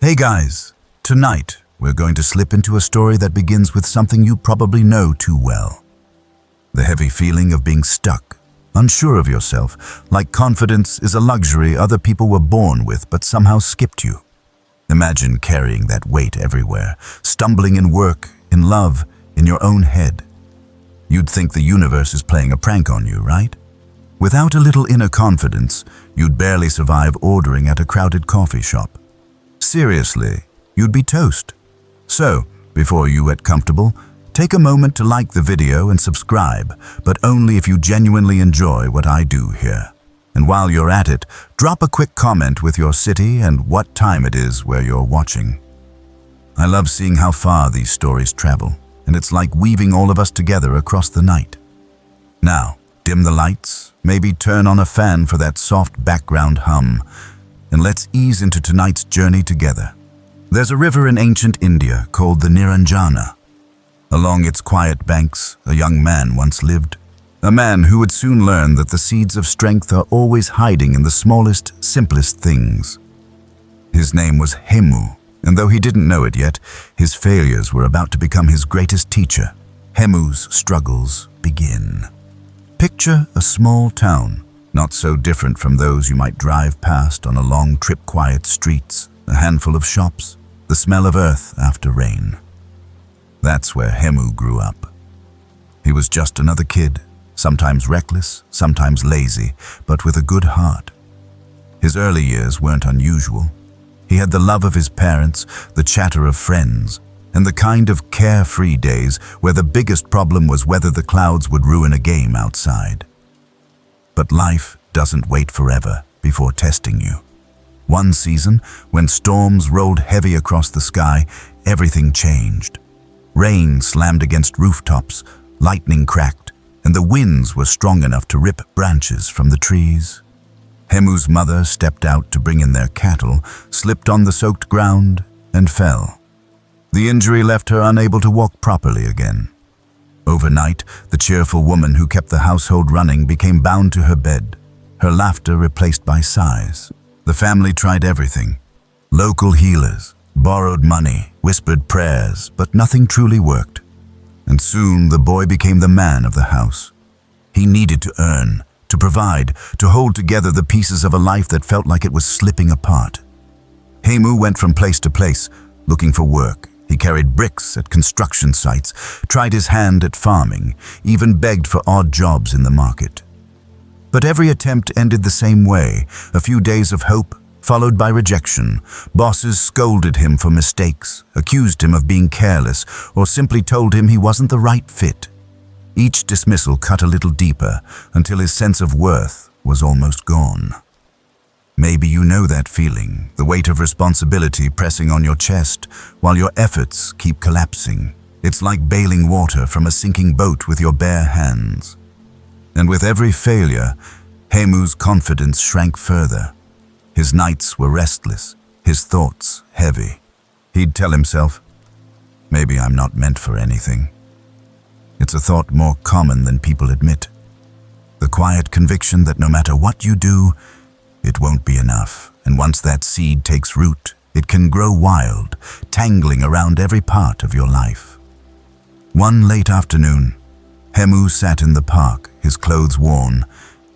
Hey guys, tonight we're going to slip into a story that begins with something you probably know too well. The heavy feeling of being stuck, unsure of yourself, like confidence is a luxury other people were born with but somehow skipped you. Imagine carrying that weight everywhere, stumbling in work, in love, in your own head. You'd think the universe is playing a prank on you, right? Without a little inner confidence, you'd barely survive ordering at a crowded coffee shop. Seriously, you'd be toast. So, before you get comfortable, take a moment to like the video and subscribe, but only if you genuinely enjoy what I do here. And while you're at it, drop a quick comment with your city and what time it is where you're watching. I love seeing how far these stories travel, and it's like weaving all of us together across the night. Now, dim the lights, maybe turn on a fan for that soft background hum, and let's ease into tonight's journey together. There's a river in ancient India called the Niranjana. Along its quiet banks, a young man once lived. A man who would soon learn that the seeds of strength are always hiding in the smallest, simplest things. His name was Hemu, and though he didn't know it yet, his failures were about to become his greatest teacher. Hemu's struggles begin. Picture a small town, not so different from those you might drive past on a long trip. Quiet streets, a handful of shops, the smell of earth after rain. That's where Hemu grew up. He was just another kid, sometimes reckless, sometimes lazy, but with a good heart. His early years weren't unusual. He had the love of his parents, the chatter of friends, and the kind of carefree days where the biggest problem was whether the clouds would ruin a game outside. But life doesn't wait forever before testing you. One season, when storms rolled heavy across the sky, everything changed. Rain slammed against rooftops, lightning cracked, and the winds were strong enough to rip branches from the trees. Hemu's mother stepped out to bring in their cattle, slipped on the soaked ground, and fell. The injury left her unable to walk properly again. Overnight, the cheerful woman who kept the household running became bound to her bed, her laughter replaced by sighs. The family tried everything. Local healers, borrowed money, whispered prayers, but nothing truly worked. And soon the boy became the man of the house. He needed to earn, to provide, to hold together the pieces of a life that felt like it was slipping apart. Hemu went from place to place, looking for work. He carried bricks at construction sites, tried his hand at farming, even begged for odd jobs in the market. But every attempt ended the same way, a few days of hope, followed by rejection. Bosses scolded him for mistakes, accused him of being careless, or simply told him he wasn't the right fit. Each dismissal cut a little deeper, until his sense of worth was almost gone. Maybe you know that feeling, the weight of responsibility pressing on your chest while your efforts keep collapsing. It's like bailing water from a sinking boat with your bare hands. And with every failure, Hemu's confidence shrank further. His nights were restless, his thoughts heavy. He'd tell himself, maybe I'm not meant for anything. It's a thought more common than people admit. The quiet conviction that no matter what you do, it won't be enough, and once that seed takes root, it can grow wild, tangling around every part of your life. One late afternoon, Hemu sat in the park, his clothes worn,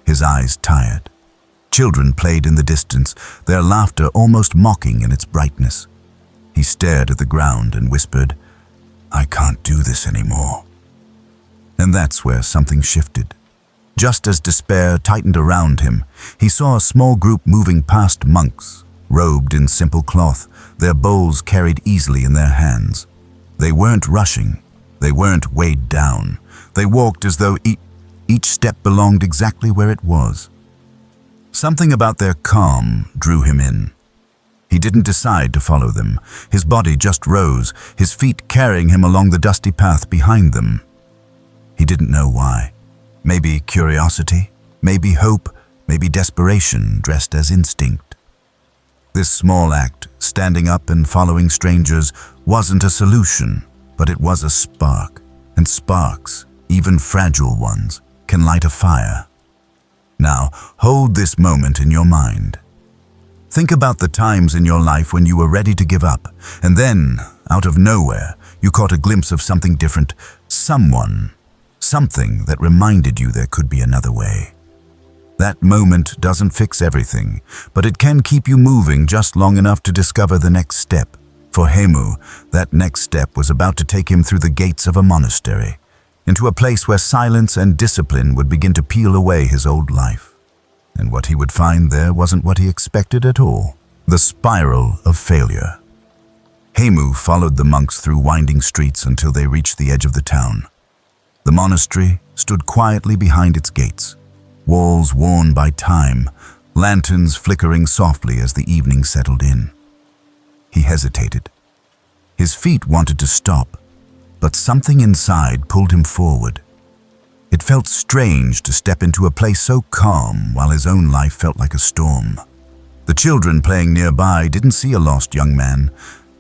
his eyes tired. Children played in the distance, their laughter almost mocking in its brightness. He stared at the ground and whispered, "I can't do this anymore." And that's where something shifted. Just as despair tightened around him, he saw a small group moving past monks, robed in simple cloth, their bowls carried easily in their hands. They weren't rushing, they weren't weighed down. They walked as though each step belonged exactly where it was. Something about their calm drew him in. He didn't decide to follow them. His body just rose, his feet carrying him along the dusty path behind them. He didn't know why. Maybe curiosity, maybe hope, maybe desperation dressed as instinct. This small act, standing up and following strangers, wasn't a solution, but it was a spark. And sparks, even fragile ones, can light a fire. Now, hold this moment in your mind. Think about the times in your life when you were ready to give up, and then, out of nowhere, you caught a glimpse of something different, something that reminded you there could be another way. That moment doesn't fix everything, but it can keep you moving just long enough to discover the next step. For Hemu, that next step was about to take him through the gates of a monastery, into a place where silence and discipline would begin to peel away his old life. And what he would find there wasn't what he expected at all. The spiral of failure. Hemu followed the monks through winding streets until they reached the edge of the town. The monastery stood quietly behind its gates, walls worn by time, lanterns flickering softly as the evening settled in. He hesitated. His feet wanted to stop, but something inside pulled him forward. It felt strange to step into a place so calm while his own life felt like a storm. The children playing nearby didn't see a lost young man.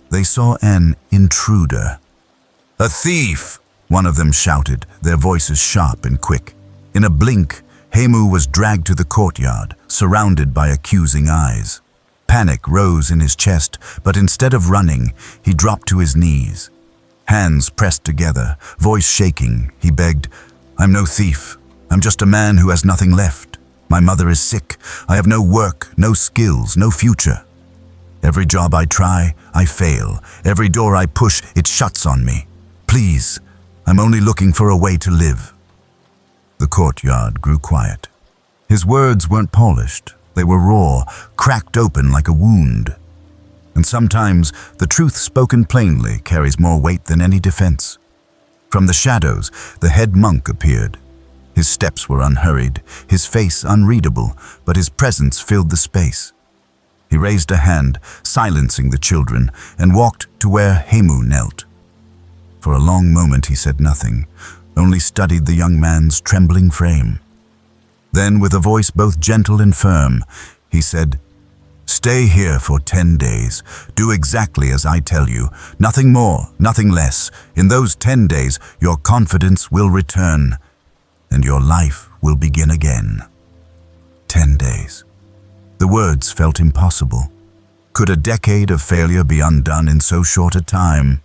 They saw an intruder. "A thief!" one of them shouted, their voices sharp and quick. In a blink, Hemu was dragged to the courtyard, surrounded by accusing eyes. Panic rose in his chest, but instead of running, he dropped to his knees. Hands pressed together, voice shaking, he begged, "I'm no thief. I'm just a man who has nothing left. My mother is sick. I have no work, no skills, no future. Every job I try, I fail. Every door I push, it shuts on me. Please, I'm only looking for a way to live." The courtyard grew quiet. His words weren't polished. They were raw, cracked open like a wound. And sometimes the truth spoken plainly carries more weight than any defense. From the shadows, the head monk appeared. His steps were unhurried, his face unreadable, but his presence filled the space. He raised a hand, silencing the children, and walked to where Hemu knelt. For a long moment he said nothing, only studied the young man's trembling frame. Then, with a voice both gentle and firm, he said, "Stay here for 10 days. Do exactly as I tell you. Nothing more, nothing less. In those 10 days, your confidence will return, and your life will begin again." 10 days. The words felt impossible. Could a decade of failure be undone in so short a time?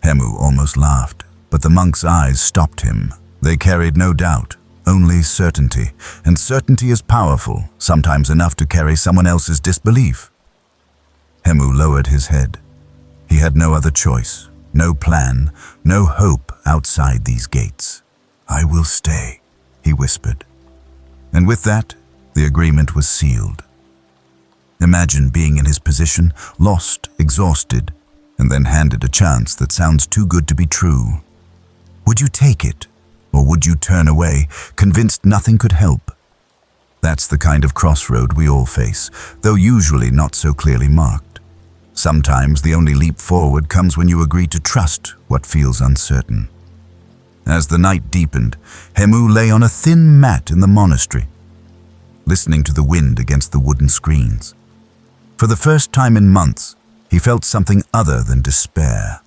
Hemu almost laughed, but the monk's eyes stopped him. They carried no doubt, only certainty, and certainty is powerful, sometimes enough to carry someone else's disbelief. Hemu lowered his head. He had no other choice, no plan, no hope outside these gates. "I will stay," he whispered. And with that, the agreement was sealed. Imagine being in his position, lost, exhausted, and then handed a chance that sounds too good to be true. Would you take it? Or would you turn away, convinced nothing could help? That's the kind of crossroad we all face, though usually not so clearly marked. Sometimes the only leap forward comes when you agree to trust what feels uncertain. As the night deepened, Hemu lay on a thin mat in the monastery, listening to the wind against the wooden screens. For the first time in months, he felt something other than despair.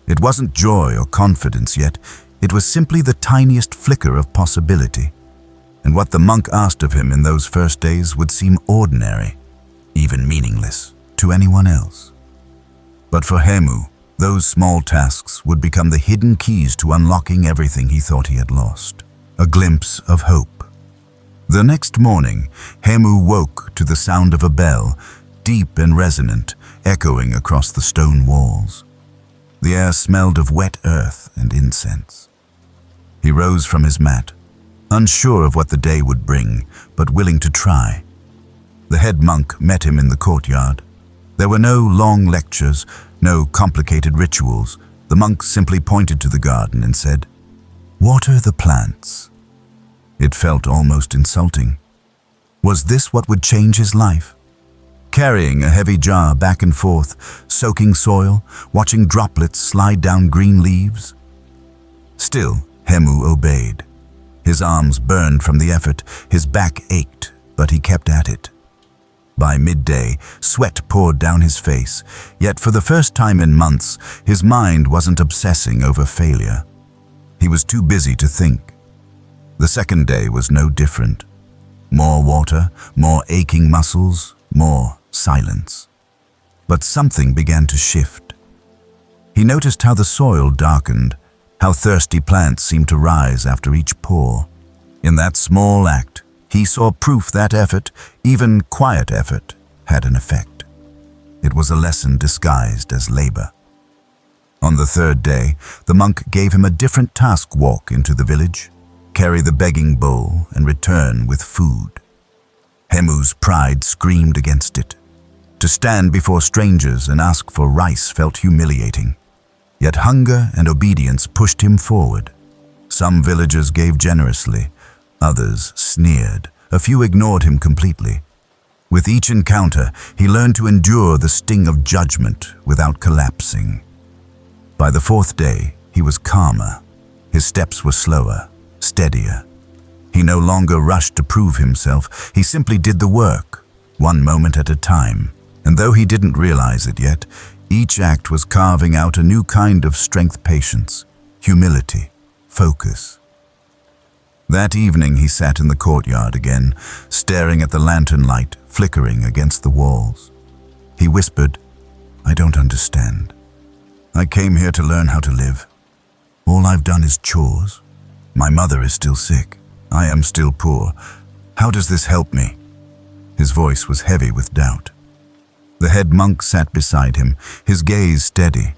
It wasn't joy or confidence yet. It was simply the tiniest flicker of possibility. And what the monk asked of him in those first days would seem ordinary, even meaningless, to anyone else. But for Hemu, those small tasks would become the hidden keys to unlocking everything he thought he had lost. A glimpse of hope. The next morning, Hemu woke to the sound of a bell, deep and resonant, echoing across the stone walls. The air smelled of wet earth and incense. He rose from his mat, unsure of what the day would bring, but willing to try. The head monk met him in the courtyard. There were no long lectures, no complicated rituals. The monk simply pointed to the garden and said, "Water the plants." It felt almost insulting. Was this what would change his life? Carrying a heavy jar back and forth, soaking soil, watching droplets slide down green leaves? Still, Hemu obeyed. His arms burned from the effort, his back ached, but he kept at it. By midday, sweat poured down his face, yet for the first time in months, his mind wasn't obsessing over failure. He was too busy to think. The second day was no different. More water, more aching muscles, more silence. But something began to shift. He noticed how the soil darkened, how thirsty plants seemed to rise after each pour. In that small act, he saw proof that effort, even quiet effort, had an effect. It was a lesson disguised as labor. On the third day, the monk gave him a different task: walk into the village, carry the begging bowl, and return with food. Hemu's pride screamed against it. To stand before strangers and ask for rice felt humiliating. Yet hunger and obedience pushed him forward. Some villagers gave generously, others sneered, a few ignored him completely. With each encounter, he learned to endure the sting of judgment without collapsing. By the fourth day, he was calmer. His steps were slower, steadier. He no longer rushed to prove himself. He simply did the work, one moment at a time. And though he didn't realize it yet, each act was carving out a new kind of strength, patience, humility, focus. That evening he sat in the courtyard again, staring at the lantern light flickering against the walls. He whispered, "I don't understand. I came here to learn how to live. All I've done is chores. My mother is still sick. I am still poor. How does this help me?" His voice was heavy with doubt. The head monk sat beside him, his gaze steady.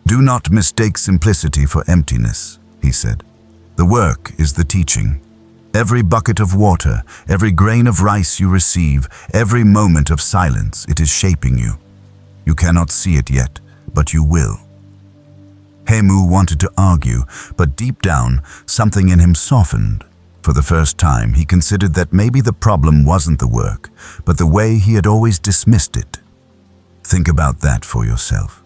"Do not mistake simplicity for emptiness," he said. "The work is the teaching. Every bucket of water, every grain of rice you receive, every moment of silence, it is shaping you. You cannot see it yet, but you will." Hemu wanted to argue, but deep down, something in him softened. For the first time, he considered that maybe the problem wasn't the work, but the way he had always dismissed it. Think about that for yourself.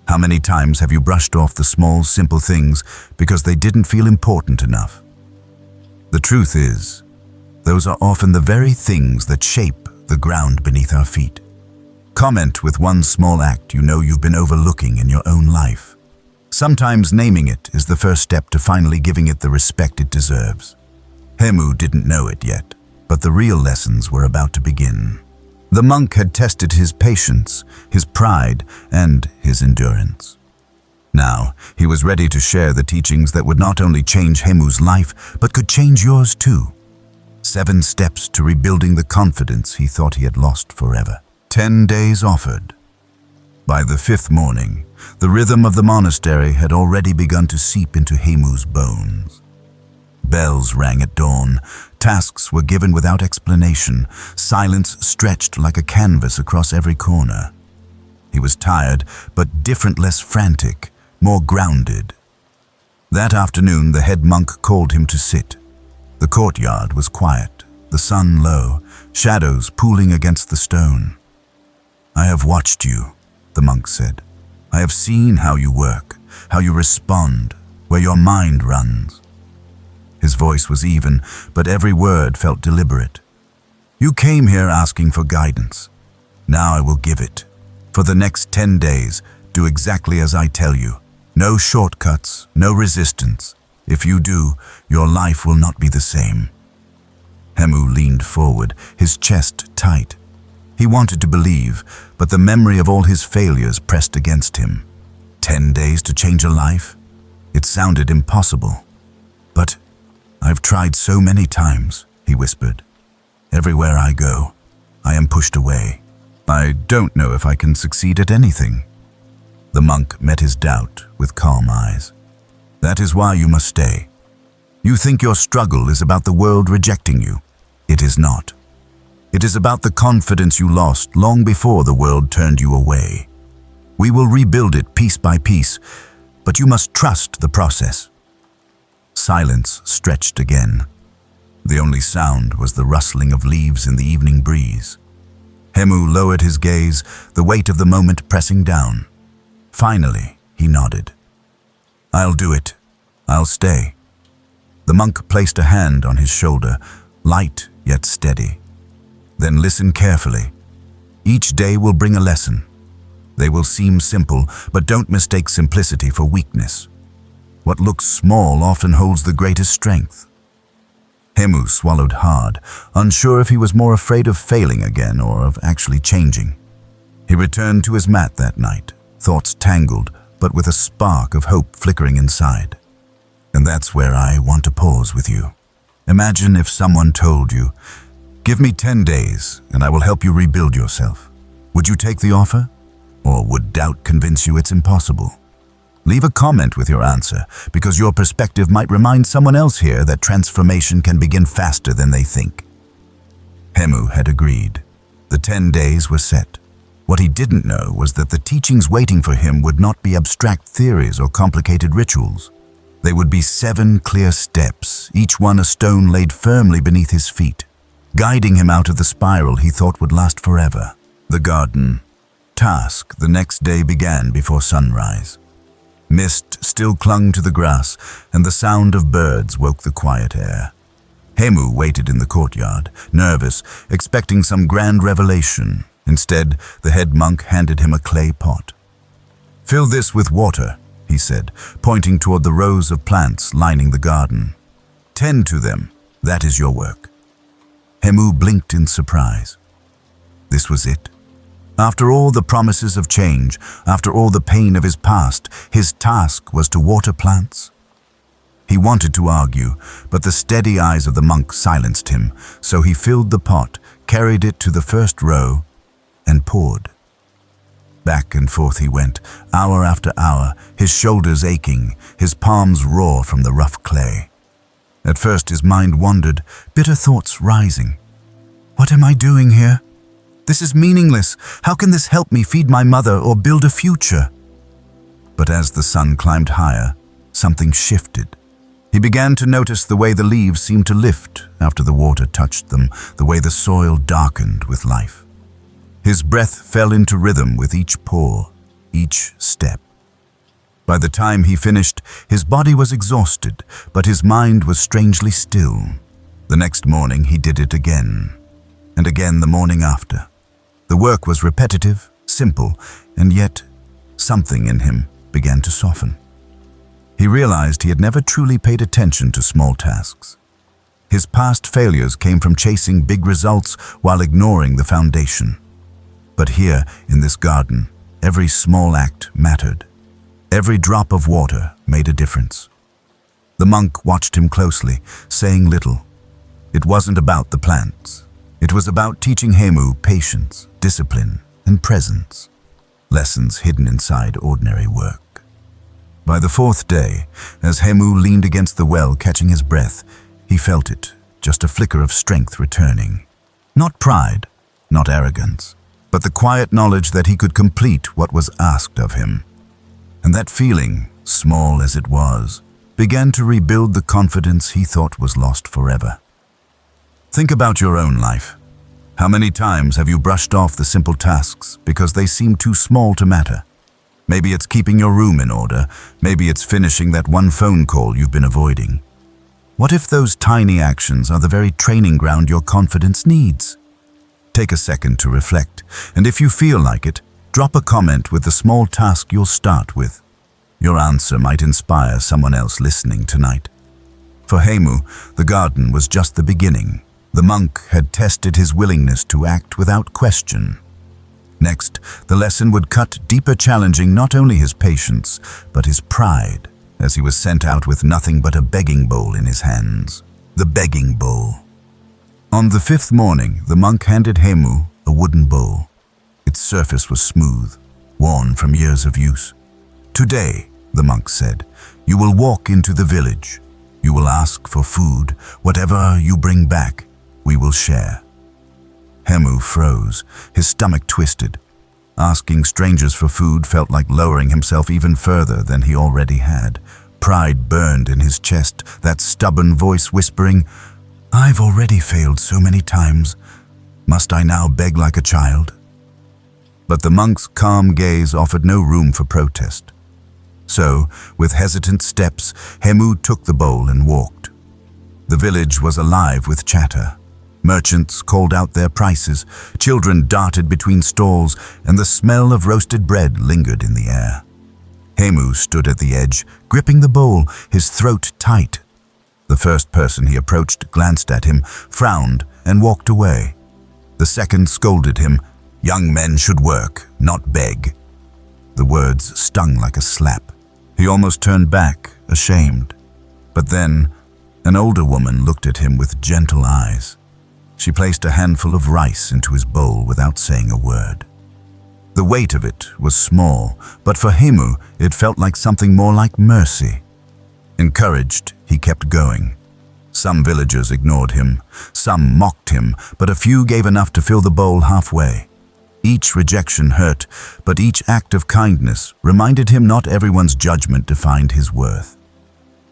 How many times have you brushed off the small, simple things because they didn't feel important enough? The truth is, those are often the very things that shape the ground beneath our feet. Comment with one small act you know you've been overlooking in your own life. Sometimes naming it is the first step to finally giving it the respect it deserves. Hemu didn't know it yet, but the real lessons were about to begin. The monk had tested his patience, his pride, and his endurance. Now, he was ready to share the teachings that would not only change Hemu's life, but could change yours too. 7 steps to rebuilding the confidence he thought he had lost forever. 10 days offered. By the 5th morning, the rhythm of the monastery had already begun to seep into Hemu's bones. Bells rang at dawn, tasks were given without explanation, silence stretched like a canvas across every corner. He was tired, but different, less frantic, more grounded. That afternoon, the head monk called him to sit. The courtyard was quiet, the sun low, shadows pooling against the stone. "I have watched you," the monk said. "I have seen how you work, how you respond, where your mind runs." His voice was even, but every word felt deliberate. "You came here asking for guidance. Now I will give it. For the next 10 days, do exactly as I tell you. No shortcuts, no resistance. If you do, your life will not be the same." Hemu leaned forward, his chest tight. He wanted to believe, but the memory of all his failures pressed against him. 10 days to change a life? It sounded impossible. "But I've tried so many times," he whispered. "Everywhere I go, I am pushed away. I don't know if I can succeed at anything." The monk met his doubt with calm eyes. "That is why you must stay. You think your struggle is about the world rejecting you. It is not. It is about the confidence you lost long before the world turned you away. We will rebuild it piece by piece, but you must trust the process." Silence stretched again. The only sound was the rustling of leaves in the evening breeze. Hemu lowered his gaze, the weight of the moment pressing down. Finally, he nodded. "I'll do it. I'll stay." The monk placed a hand on his shoulder, light yet steady. "Then listen carefully. Each day will bring a lesson. They will seem simple, but don't mistake simplicity for weakness. What looks small often holds the greatest strength." Hemu swallowed hard, unsure if he was more afraid of failing again or of actually changing. He returned to his mat that night, thoughts tangled, but with a spark of hope flickering inside. And that's where I want to pause with you. Imagine if someone told you, "Give me 10 days and I will help you rebuild yourself." Would you take the offer? Or would doubt convince you it's impossible? Leave a comment with your answer, because your perspective might remind someone else here that transformation can begin faster than they think. Hemu had agreed. The 10 days were set. What he didn't know was that the teachings waiting for him would not be abstract theories or complicated rituals. They would be 7 clear steps, each one a stone laid firmly beneath his feet, guiding him out of the spiral he thought would last forever. The garden. Task the next day began before sunrise. Mist still clung to the grass, and the sound of birds woke the quiet air. Hemu waited in the courtyard, nervous, expecting some grand revelation. Instead, the head monk handed him a clay pot. "Fill this with water," he said, pointing toward the rows of plants lining the garden. "Tend to them. That is your work." Hemu blinked in surprise. This was it. After all the promises of change, after all the pain of his past, his task was to water plants. He wanted to argue, but the steady eyes of the monk silenced him, so he filled the pot, carried it to the first row, and poured. Back and forth he went, hour after hour, his shoulders aching, his palms raw from the rough clay. At first his mind wandered, bitter thoughts rising. "What am I doing here? This is meaningless. How can this help me feed my mother or build a future?" But as the sun climbed higher, something shifted. He began to notice the way the leaves seemed to lift after the water touched them, the way the soil darkened with life. His breath fell into rhythm with each pour, each step. By the time he finished, his body was exhausted, but his mind was strangely still. The next morning he did it again, and again the morning after. The work was repetitive, simple, and yet something in him began to soften. He realized he had never truly paid attention to small tasks. His past failures came from chasing big results while ignoring the foundation. But here, in this garden, every small act mattered. Every drop of water made a difference. The monk watched him closely, saying little. It wasn't about the plants. It was about teaching Hemu patience, discipline, and presence, lessons hidden inside ordinary work. By the 4th day, as Hemu leaned against the well catching his breath, he felt it, just a flicker of strength returning. Not pride, not arrogance, but the quiet knowledge that he could complete what was asked of him. And that feeling, small as it was, began to rebuild the confidence he thought was lost forever. Think about your own life. How many times have you brushed off the simple tasks because they seem too small to matter? Maybe it's keeping your room in order. Maybe it's finishing that one phone call you've been avoiding. What if those tiny actions are the very training ground your confidence needs? Take a second to reflect, and if you feel like it, drop a comment with the small task you'll start with. Your answer might inspire someone else listening tonight. For Hemu, the garden was just the beginning. The monk had tested his willingness to act without question. Next, the lesson would cut deeper, challenging not only his patience, but his pride, as he was sent out with nothing but a begging bowl in his hands. The begging bowl. On the 5th morning, the monk handed Hemu a wooden bowl. Its surface was smooth, worn from years of use. "Today," the monk said, "you will walk into the village. You will ask for food. Whatever you bring back, we will share." Hemu froze, his stomach twisted. Asking strangers for food felt like lowering himself even further than he already had. Pride burned in his chest, that stubborn voice whispering, "I've already failed so many times. Must I now beg like a child?" But the monk's calm gaze offered no room for protest. So, with hesitant steps, Hemu took the bowl and walked. The village was alive with chatter. Merchants called out their prices, children darted between stalls, and the smell of roasted bread lingered in the air. Hemu stood at the edge, gripping the bowl, his throat tight. The first person he approached glanced at him, frowned, and walked away. The second scolded him, "Young men should work, not beg." The words stung like a slap. He almost turned back, ashamed. But then, an older woman looked at him with gentle eyes. She placed a handful of rice into his bowl without saying a word. The weight of it was small, but for Hemu, it felt like something more like mercy. Encouraged, he kept going. Some villagers ignored him, some mocked him, but a few gave enough to fill the bowl halfway. Each rejection hurt, but each act of kindness reminded him not everyone's judgment defined his worth.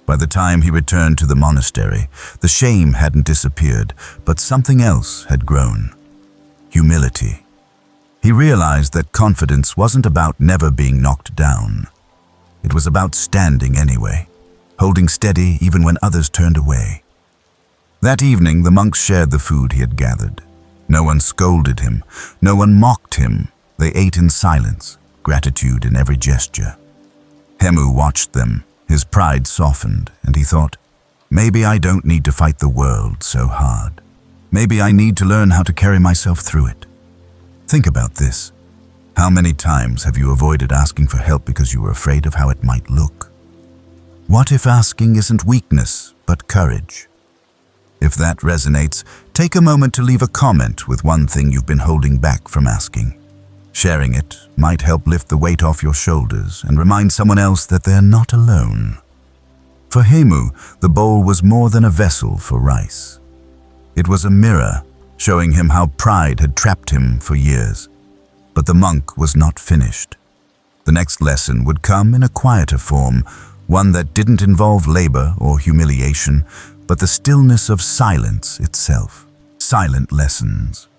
By the time he returned to the monastery, the shame hadn't disappeared, but something else had grown: humility. He realized that confidence wasn't about never being knocked down. It was about standing anyway, holding steady even when others turned away. That evening, the monks shared the food he had gathered. No one scolded him, no one mocked him. They ate in silence, gratitude in every gesture. Hemu watched them. His pride softened, and he thought, maybe I don't need to fight the world so hard. Maybe I need to learn how to carry myself through it. Think about this. How many times have you avoided asking for help because you were afraid of how it might look? What if asking isn't weakness, but courage? If that resonates, take a moment to leave a comment with one thing you've been holding back from asking. Sharing it might help lift the weight off your shoulders and remind someone else that they're not alone. For Hemu, the bowl was more than a vessel for rice. It was a mirror, showing him how pride had trapped him for years. But the monk was not finished. The next lesson would come in a quieter form, one that didn't involve labor or humiliation, but the stillness of silence itself. Silent lessons.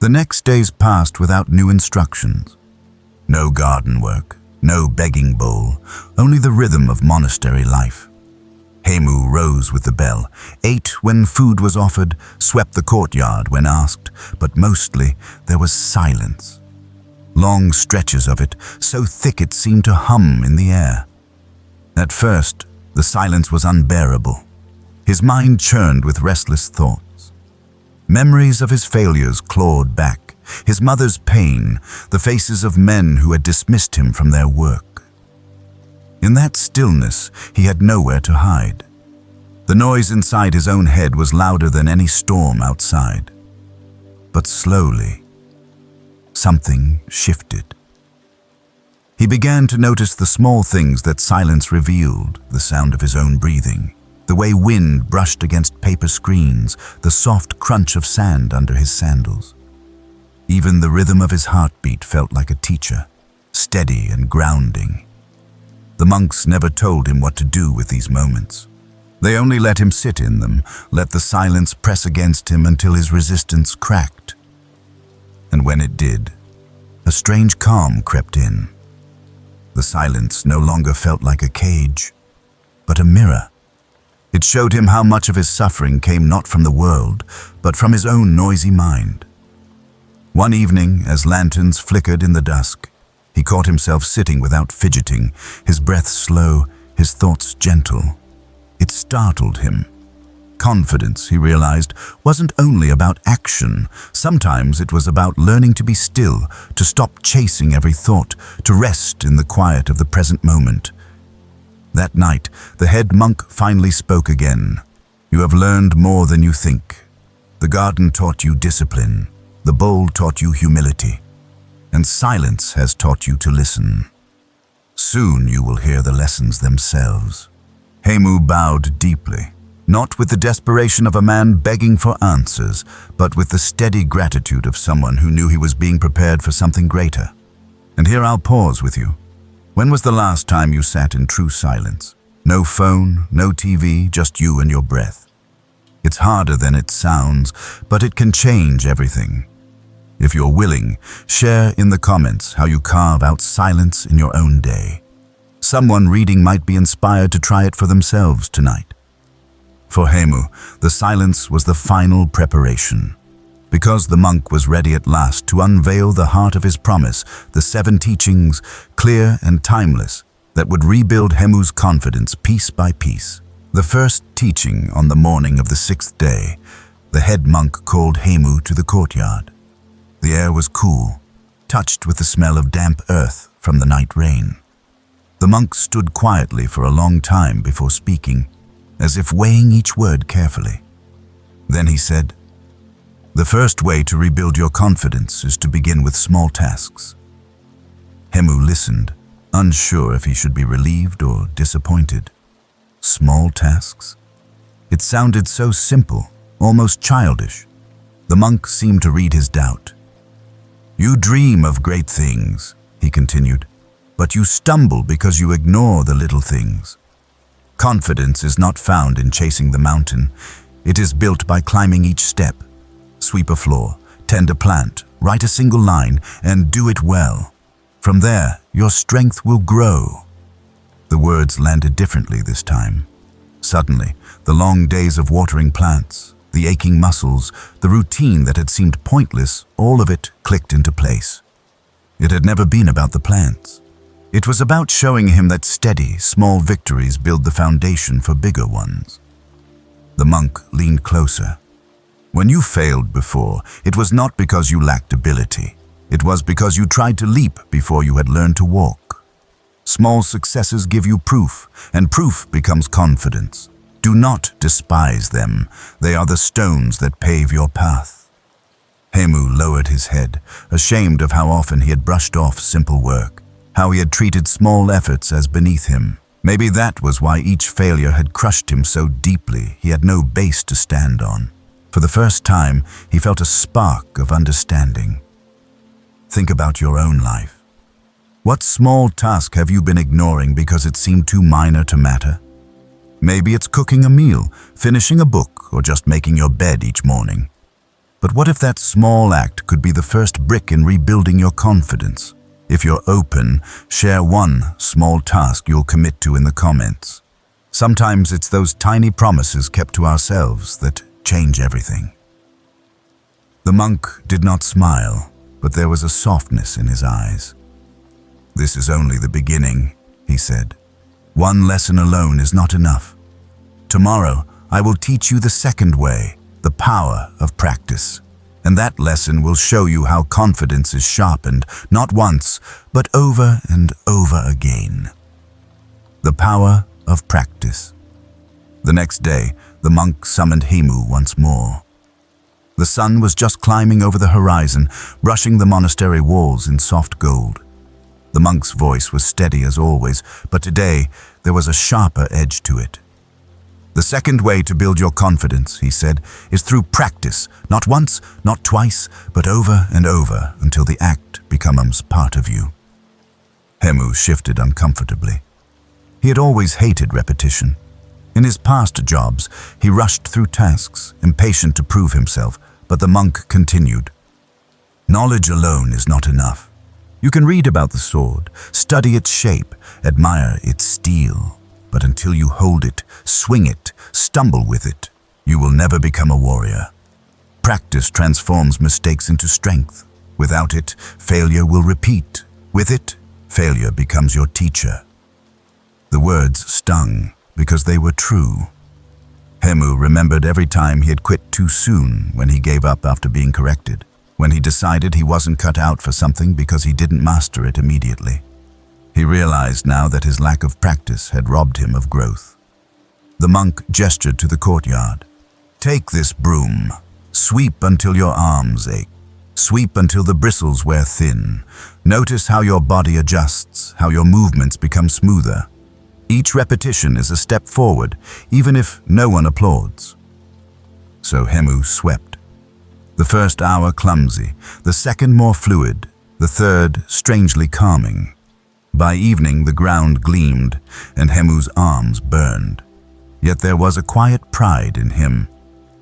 The next days passed without new instructions. No garden work, no begging bowl, only the rhythm of monastery life. Hemu rose with the bell, ate when food was offered, swept the courtyard when asked, but mostly there was silence. Long stretches of it, so thick it seemed to hum in the air. At first, the silence was unbearable. His mind churned with restless thoughts. Memories of his failures clawed back, his mother's pain, the faces of men who had dismissed him from their work. In that stillness, he had nowhere to hide. The noise inside his own head was louder than any storm outside. But slowly, something shifted. He began to notice the small things that silence revealed, the sound of his own breathing, the way wind brushed against paper screens, the soft crunch of sand under his sandals. Even the rhythm of his heartbeat felt like a teacher, steady and grounding. The monks never told him what to do with these moments. They only let him sit in them, let the silence press against him until his resistance cracked. And when it did, a strange calm crept in. The silence no longer felt like a cage, but a mirror. It showed him how much of his suffering came not from the world, but from his own noisy mind. One evening, as lanterns flickered in the dusk, he caught himself sitting without fidgeting, his breath slow, his thoughts gentle. It startled him. Confidence, he realized, wasn't only about action. Sometimes it was about learning to be still, to stop chasing every thought, to rest in the quiet of the present moment. That night, the head monk finally spoke again. "You have learned more than you think. The garden taught you discipline. The bowl taught you humility. And silence has taught you to listen. Soon you will hear the lessons themselves." Hemu bowed deeply, not with the desperation of a man begging for answers, but with the steady gratitude of someone who knew he was being prepared for something greater. And here I'll pause with you. When was the last time you sat in true silence? No phone, no TV, just you and your breath. It's harder than it sounds, but it can change everything. If you're willing, share in the comments how you carve out silence in your own day. Someone reading might be inspired to try it for themselves tonight. For Hemu, the silence was the final preparation. Because the monk was ready at last to unveil the heart of his promise, the 7 teachings, clear and timeless, that would rebuild Hemu's confidence piece by piece. The first teaching on the morning of the 6th day, the head monk called Hemu to the courtyard. The air was cool, touched with the smell of damp earth from the night rain. The monk stood quietly for a long time before speaking, as if weighing each word carefully. Then he said, "The first way to rebuild your confidence is to begin with small tasks." Hemu listened, unsure if he should be relieved or disappointed. Small tasks? It sounded so simple, almost childish. The monk seemed to read his doubt. "You dream of great things," he continued, "but you stumble because you ignore the little things. Confidence is not found in chasing the mountain. It is built by climbing each step. Sweep a floor, tend a plant, write a single line, and do it well. From there, your strength will grow." The words landed differently this time. Suddenly, the long days of watering plants, the aching muscles, the routine that had seemed pointless, all of it clicked into place. It had never been about the plants. It was about showing him that steady, small victories build the foundation for bigger ones. The monk leaned closer. "When you failed before, it was not because you lacked ability. It was because you tried to leap before you had learned to walk. Small successes give you proof, and proof becomes confidence. Do not despise them. They are the stones that pave your path." Hemu lowered his head, ashamed of how often he had brushed off simple work, how he had treated small efforts as beneath him. Maybe that was why each failure had crushed him so deeply he had no base to stand on. For the first time, he felt a spark of understanding. Think about your own life. What small task have you been ignoring because it seemed too minor to matter? Maybe it's cooking a meal, finishing a book, or just making your bed each morning. But what if that small act could be the first brick in rebuilding your confidence? If you're open, share one small task you'll commit to in the comments. Sometimes it's those tiny promises kept to ourselves that change everything. The monk did not smile, but there was a softness in his eyes. "This is only the beginning," he said. "One lesson alone is not enough. Tomorrow, I will teach you the second way, the power of practice. And that lesson will show you how confidence is sharpened, not once, but over and over again." The power of practice. The next day, the monk summoned Hemu once more. The sun was just climbing over the horizon, brushing the monastery walls in soft gold. The monk's voice was steady as always, but today there was a sharper edge to it. "The second way to build your confidence," he said, "is through practice, not once, not twice, but over and over until the act becomes part of you." Hemu shifted uncomfortably. He had always hated repetition. In his past jobs, he rushed through tasks, impatient to prove himself, but the monk continued. "Knowledge alone is not enough. You can read about the sword, study its shape, admire its steel. But until you hold it, swing it, stumble with it, you will never become a warrior. Practice transforms mistakes into strength. Without it, failure will repeat. With it, failure becomes your teacher." The words stung because they were true. Hemu remembered every time he had quit too soon, when he gave up after being corrected, when he decided he wasn't cut out for something because he didn't master it immediately. He realized now that his lack of practice had robbed him of growth. The monk gestured to the courtyard. "Take this broom. Sweep until your arms ache. Sweep until the bristles wear thin. Notice how your body adjusts, how your movements become smoother. Each repetition is a step forward, even if no one applauds." So Hemu swept. The first hour clumsy, the second more fluid, the third strangely calming. By evening, the ground gleamed, and Hemu's arms burned. Yet there was a quiet pride in him.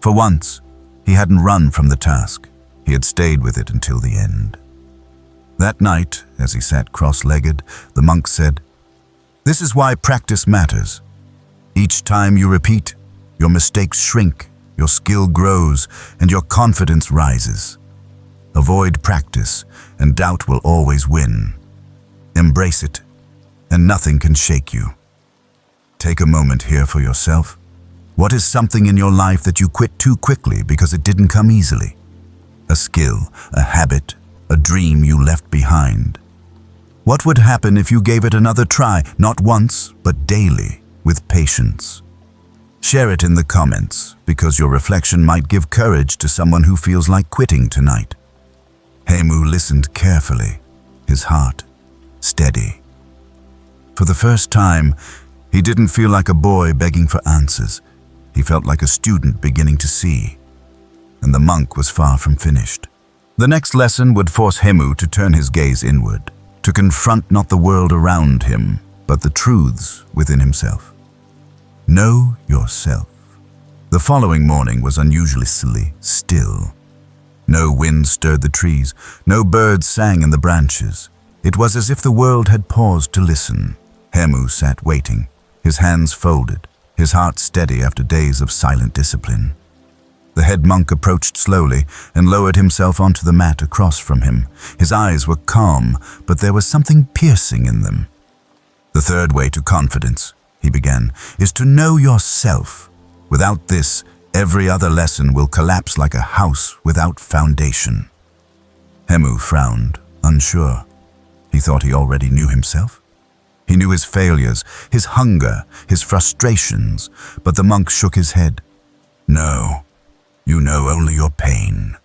For once, he hadn't run from the task. He had stayed with it until the end. That night, as he sat cross-legged, the monk said, "This is why practice matters. Each time you repeat, your mistakes shrink, your skill grows, and your confidence rises. Avoid practice, and doubt will always win. Embrace it, and nothing can shake you. take a moment here for yourself. What is something in your life that you quit too quickly because it didn't come easily? A skill, a habit, a dream you left behind. What would happen if you gave it another try, not once, but daily, with patience? Share it in the comments, because your reflection might give courage to someone who feels like quitting tonight. Hemu listened carefully, his heart steady. For the first time, he didn't feel like a boy begging for answers. He felt like a student beginning to see. And the monk was far from finished. The next lesson would force Hemu to turn his gaze inward, to confront not the world around him, but the truths within himself. Know yourself. The following morning was unusually still. No wind stirred the trees, no birds sang in the branches. It was as if the world had paused to listen. Hemu sat waiting, his hands folded, his heart steady after days of silent discipline. The head monk approached slowly and lowered himself onto the mat across from him. His eyes were calm, but there was something piercing in them. "The third way to confidence," he began, "is to know yourself. Without this, every other lesson will collapse like a house without foundation." Hemu frowned, unsure. He thought he already knew himself. He knew his failures, his hunger, his frustrations, but the monk shook his head. "No, you know only your pain.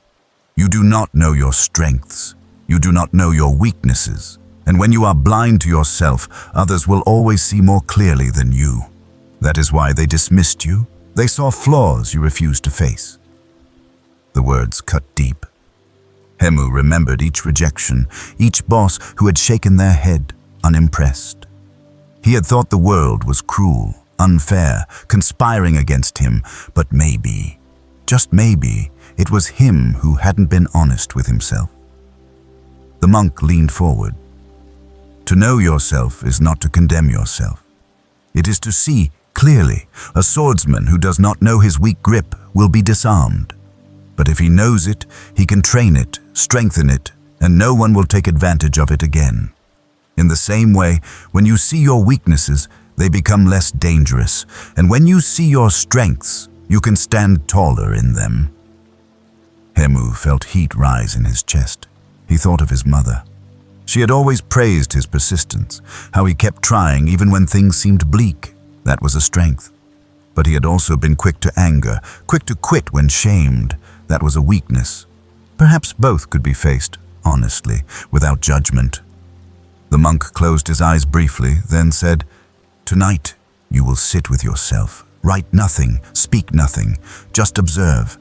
You do not know your strengths. You do not know your weaknesses. And when you are blind to yourself, others will always see more clearly than you. That is why they dismissed you. They saw flaws you refused to face." The words cut deep. Hemu remembered each rejection, each boss who had shaken their head, unimpressed. He had thought the world was cruel, unfair, conspiring against him, but maybe, just maybe, it was him who hadn't been honest with himself. The monk leaned forward. To know yourself is not to condemn yourself. It is to see clearly. A swordsman who does not know his weak grip will be disarmed. But if he knows it, he can train it, strengthen it, and no one will take advantage of it again. In the same way, when you see your weaknesses, they become less dangerous, and when you see your strengths, you can stand taller in them. Hemu felt heat rise in his chest. He thought of his mother. She had always praised his persistence, how he kept trying even when things seemed bleak. That was a strength. But he had also been quick to anger, quick to quit when shamed. That was a weakness. Perhaps both could be faced, honestly, without judgment. The monk closed his eyes briefly, then said, "Tonight, you will sit with yourself. Write nothing, speak nothing, just observe.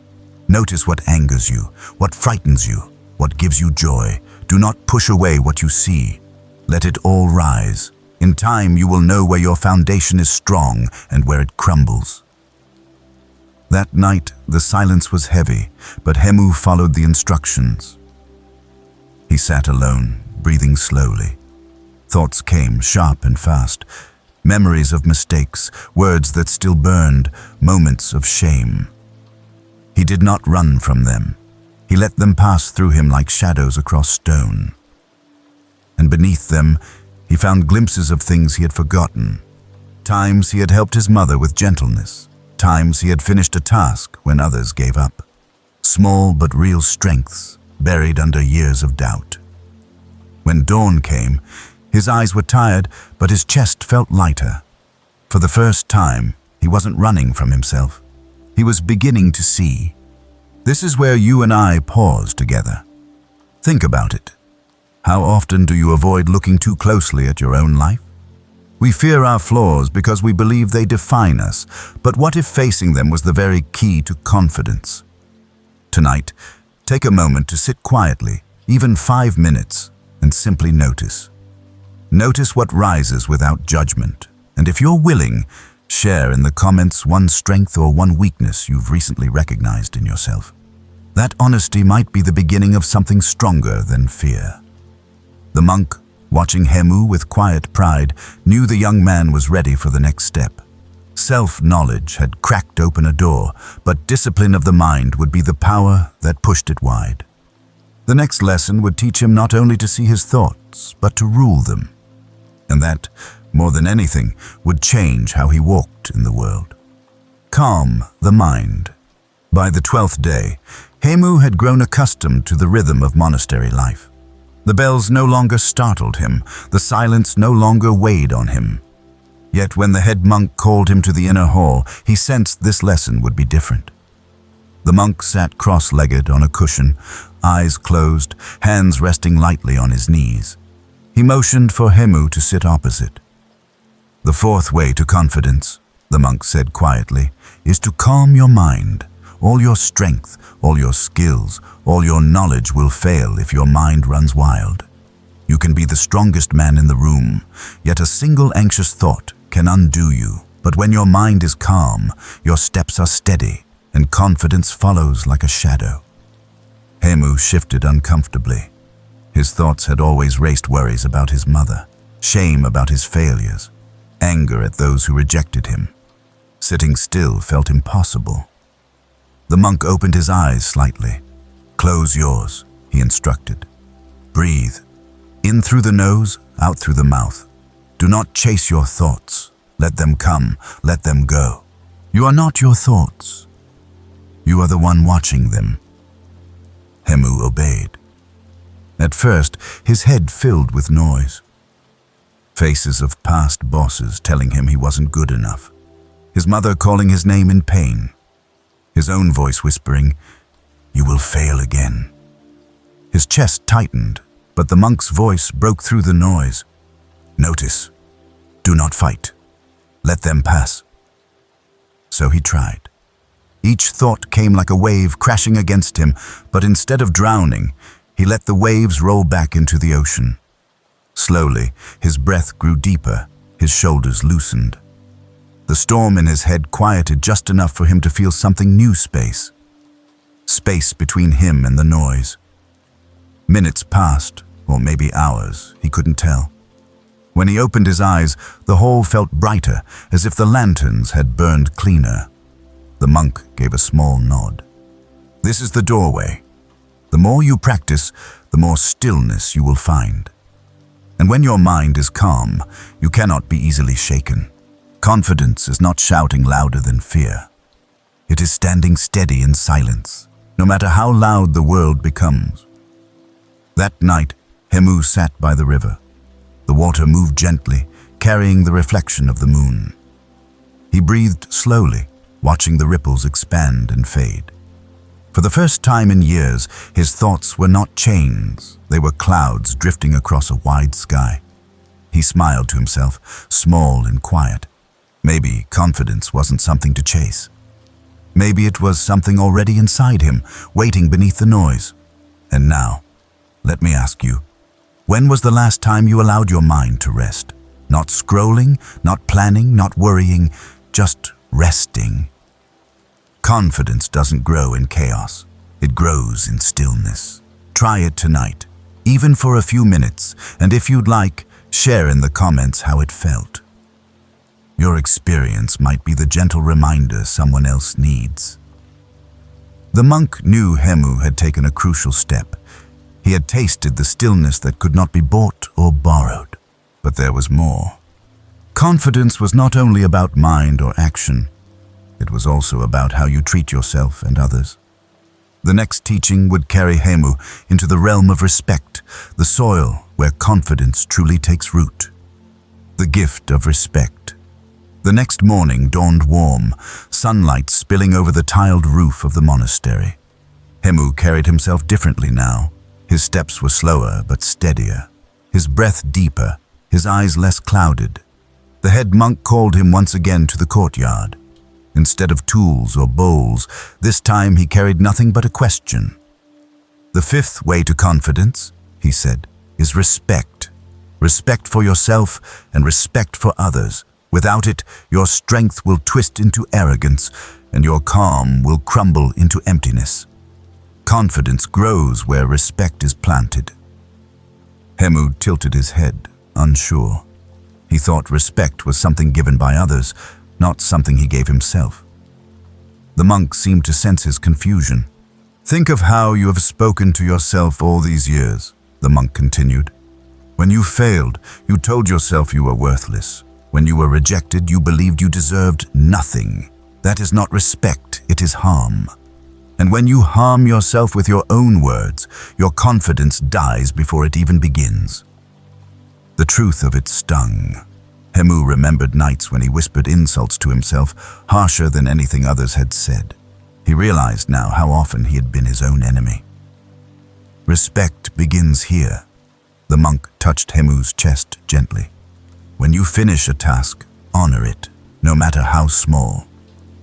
Notice what angers you, what frightens you, what gives you joy. Do not push away what you see. Let it all rise. In time, you will know where your foundation is strong and where it crumbles." That night, the silence was heavy, but Hemu followed the instructions. He sat alone, breathing slowly. Thoughts came sharp and fast. Memories of mistakes, words that still burned, moments of shame. He did not run from them. He let them pass through him like shadows across stone. And beneath them, he found glimpses of things he had forgotten. Times he had helped his mother with gentleness. Times he had finished a task when others gave up. Small but real strengths, buried under years of doubt. When dawn came, his eyes were tired, but his chest felt lighter. For the first time, he wasn't running from himself. He was beginning to see. This is where you and I pause together. Think about it. How often do you avoid looking too closely at your own life? We fear our flaws because we believe they define us, but what if facing them was the very key to confidence? Tonight, take a moment to sit quietly, even 5 minutes, and simply notice. Notice what rises without judgment, and if you're willing, share in the comments one strength or one weakness you've recently recognized in yourself. That honesty might be the beginning of something stronger than fear. The monk, watching Hemu with quiet pride, knew the young man was ready for the next step. Self-knowledge had cracked open a door, but discipline of the mind would be the power that pushed it wide. The next lesson would teach him not only to see his thoughts, but to rule them. And that, more than anything, would change how he walked in the world. Calm the mind. By the 12th day, Hemu had grown accustomed to the rhythm of monastery life. The bells no longer startled him, the silence no longer weighed on him. Yet when the head monk called him to the inner hall, he sensed this lesson would be different. The monk sat cross-legged on a cushion, eyes closed, hands resting lightly on his knees. He motioned for Hemu to sit opposite. "The fourth way to confidence," the monk said quietly, "is to calm your mind. All your strength, all your skills, all your knowledge will fail if your mind runs wild. You can be the strongest man in the room, yet a single anxious thought can undo you. But when your mind is calm, your steps are steady, and confidence follows like a shadow." Hemu shifted uncomfortably. His thoughts had always raced worries about his mother, shame about his failures, anger at those who rejected him. Sitting still felt impossible. The monk opened his eyes slightly. "Close yours," he instructed. "Breathe. In through the nose, out through the mouth. Do not chase your thoughts. Let them come, let them go. You are not your thoughts. You are the one watching them." Hemu obeyed. At first, his head filled with noise. Faces of past bosses telling him he wasn't good enough. His mother calling his name in pain. His own voice whispering, "You will fail again." His chest tightened, but the monk's voice broke through the noise. "Notice. Do not fight. Let them pass." So he tried. Each thought came like a wave crashing against him, but instead of drowning, he let the waves roll back into the ocean. Slowly, his breath grew deeper, his shoulders loosened. The storm in his head quieted just enough for him to feel something new space. Space between him and the noise. Minutes passed, or maybe hours, he couldn't tell. When he opened his eyes, the hall felt brighter, as if the lanterns had burned cleaner. The monk gave a small nod. "This is the doorway. The more you practice, the more stillness you will find. And when your mind is calm, you cannot be easily shaken. Confidence is not shouting louder than fear. It is standing steady in silence, no matter how loud the world becomes." That night, Hemu sat by the river. The water moved gently, carrying the reflection of the moon. He breathed slowly, watching the ripples expand and fade. For the first time in years, his thoughts were not chains, they were clouds drifting across a wide sky. He smiled to himself, small and quiet. Maybe confidence wasn't something to chase. Maybe it was something already inside him, waiting beneath the noise. And now, let me ask you, when was the last time you allowed your mind to rest? Not scrolling, not planning, not worrying, just resting. Confidence doesn't grow in chaos. It grows in stillness. Try it tonight, even for a few minutes, and if you'd like, share in the comments how it felt. Your experience might be the gentle reminder someone else needs. The monk knew Hemu had taken a crucial step. He had tasted the stillness that could not be bought or borrowed. But there was more. Confidence was not only about mind or action. It was also about how you treat yourself and others. The next teaching would carry Hemu into the realm of respect, the soil where confidence truly takes root. The gift of respect. The next morning dawned warm, sunlight spilling over the tiled roof of the monastery. Hemu carried himself differently now. His steps were slower but steadier, his breath deeper, his eyes less clouded. The head monk called him once again to the courtyard. Instead of tools or bowls, this time he carried nothing but a question. "The fifth way to confidence," he said, "is respect. Respect for yourself and respect for others. Without it, your strength will twist into arrogance, and your calm will crumble into emptiness. Confidence grows where respect is planted." Hemu tilted his head, unsure. He thought respect was something given by others, not something he gave himself. The monk seemed to sense his confusion. "Think of how you have spoken to yourself all these years," the monk continued. When you failed, you told yourself you were worthless. When you were rejected, you believed you deserved nothing. That is not respect, it is harm. And when you harm yourself with your own words, your confidence dies before it even begins. The truth of it stung. Hemu remembered nights when he whispered insults to himself, harsher than anything others had said. He realized now how often he had been his own enemy. Respect begins here. The monk touched Hemu's chest gently. When you finish a task, honor it, no matter how small.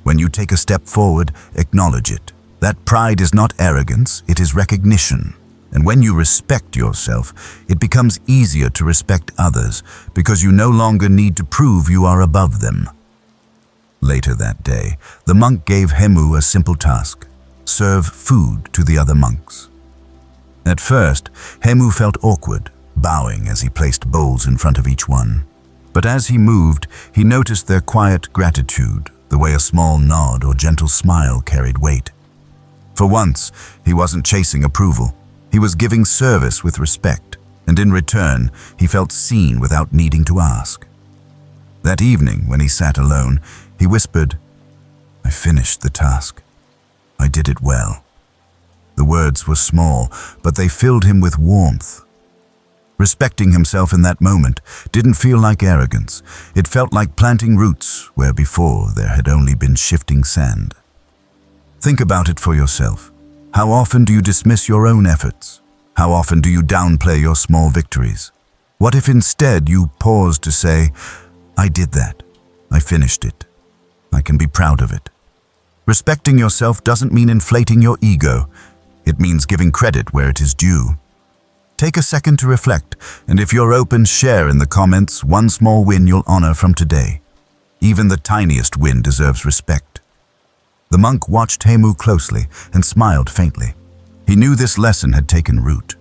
When you take a step forward, acknowledge it. That pride is not arrogance, it is recognition. And when you respect yourself, it becomes easier to respect others because you no longer need to prove you are above them. Later that day, the monk gave Hemu a simple task: serve food to the other monks. At first, Hemu felt awkward, bowing as he placed bowls in front of each one. But as he moved, he noticed their quiet gratitude, the way a small nod or gentle smile carried weight. For once, he wasn't chasing approval. He was giving service with respect, and in return, he felt seen without needing to ask. That evening, when he sat alone, he whispered, "I finished the task. I did it well." The words were small, but they filled him with warmth. Respecting himself in that moment didn't feel like arrogance. It felt like planting roots where before there had only been shifting sand. Think about it for yourself. How often do you dismiss your own efforts? How often do you downplay your small victories? What if instead you pause to say, "I did that. I finished it. I can be proud of it." Respecting yourself doesn't mean inflating your ego. It means giving credit where it is due. Take a second to reflect, and if you're open, share in the comments one small win you'll honor from today. Even the tiniest win deserves respect. The monk watched Hemu closely and smiled faintly. He knew this lesson had taken root.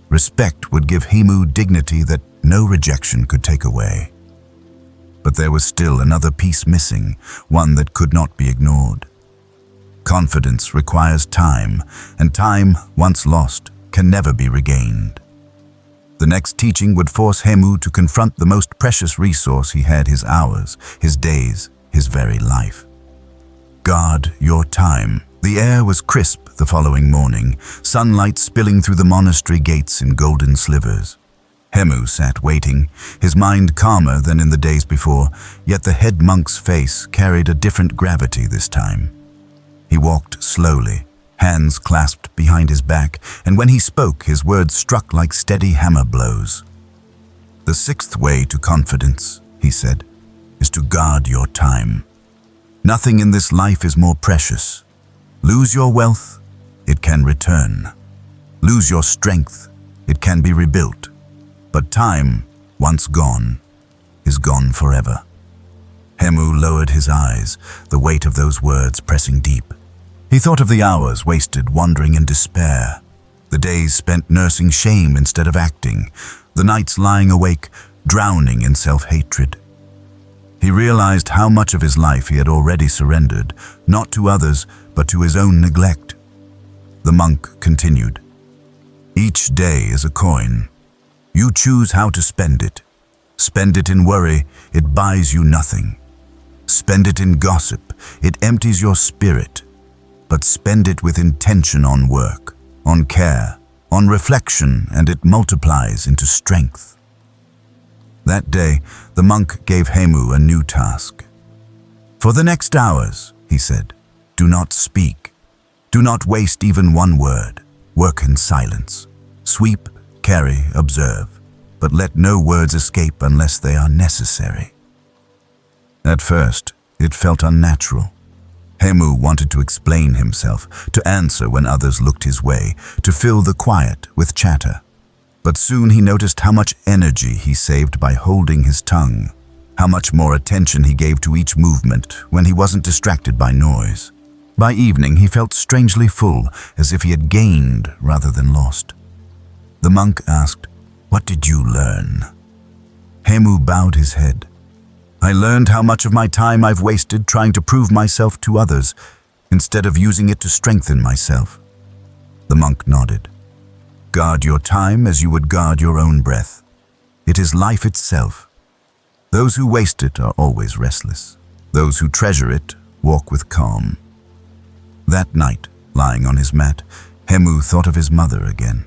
Respect would give Hemu dignity that no rejection could take away. But there was still another piece missing, one that could not be ignored. Confidence requires time, and time, once lost, can never be regained. The next teaching would force Hemu to confront the most precious resource he had: his hours, his days, his very life. Guard your time. The air was crisp the following morning, sunlight spilling through the monastery gates in golden slivers. Hemu sat waiting, his mind calmer than in the days before, yet the head monk's face carried a different gravity this time. He walked slowly, hands clasped behind his back, and when he spoke, his words struck like steady hammer blows. "The sixth way to confidence," he said, "is to guard your time. Nothing in this life is more precious. Lose your wealth, it can return. Lose your strength, it can be rebuilt. But time, once gone, is gone forever." Hemu lowered his eyes, the weight of those words pressing deep. He thought of the hours wasted wandering in despair, the days spent nursing shame instead of acting, the nights lying awake, drowning in self-hatred. He realized how much of his life he had already surrendered, not to others, but to his own neglect. The monk continued, "Each day is a coin. You choose how to spend it. Spend it in worry, it buys you nothing. Spend it in gossip, it empties your spirit. But spend it with intention on work, on care, on reflection, and it multiplies into strength." That day, the monk gave Hemu a new task. "For the next hours," he said, "do not speak. Do not waste even one word. Work in silence. Sweep, carry, observe, but let no words escape unless they are necessary." At first, it felt unnatural. Hemu wanted to explain himself, to answer when others looked his way, to fill the quiet with chatter. But soon he noticed how much energy he saved by holding his tongue, how much more attention he gave to each movement when he wasn't distracted by noise. By evening, he felt strangely full, as if he had gained rather than lost. The monk asked, "What did you learn?" Hemu bowed his head. "I learned how much of my time I've wasted trying to prove myself to others, instead of using it to strengthen myself." The monk nodded. "Guard your time as you would guard your own breath. It is life itself. Those who waste it are always restless. Those who treasure it walk with calm. That night, lying on his mat, Hemu thought of his mother again.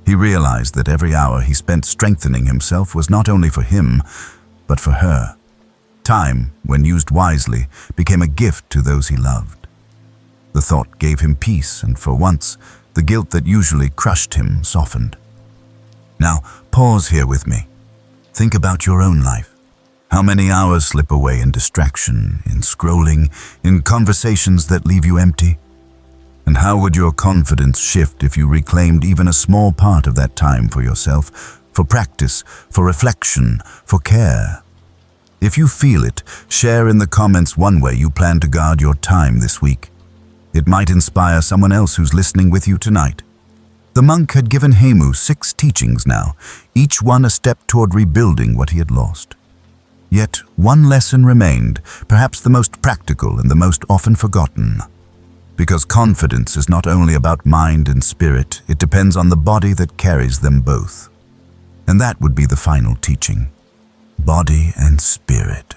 He realized that every hour he spent strengthening himself was not only for him, but for her. Time, when used wisely, became a gift to those he loved. The thought gave him peace, and for once, the guilt that usually crushed him softened. Now, pause here with me. Think about your own life. How many hours slip away in distraction, in scrolling, in conversations that leave you empty? And how would your confidence shift if you reclaimed even a small part of that time for yourself, for practice, for reflection, for care? If you feel it, share in the comments one way you plan to guard your time this week. It might inspire someone else who's listening with you tonight. The monk had given Hemu 6 teachings now, each one a step toward rebuilding what he had lost. Yet one lesson remained, perhaps the most practical and the most often forgotten. Because confidence is not only about mind and spirit, it depends on the body that carries them both. And that would be the final teaching. Body and spirit.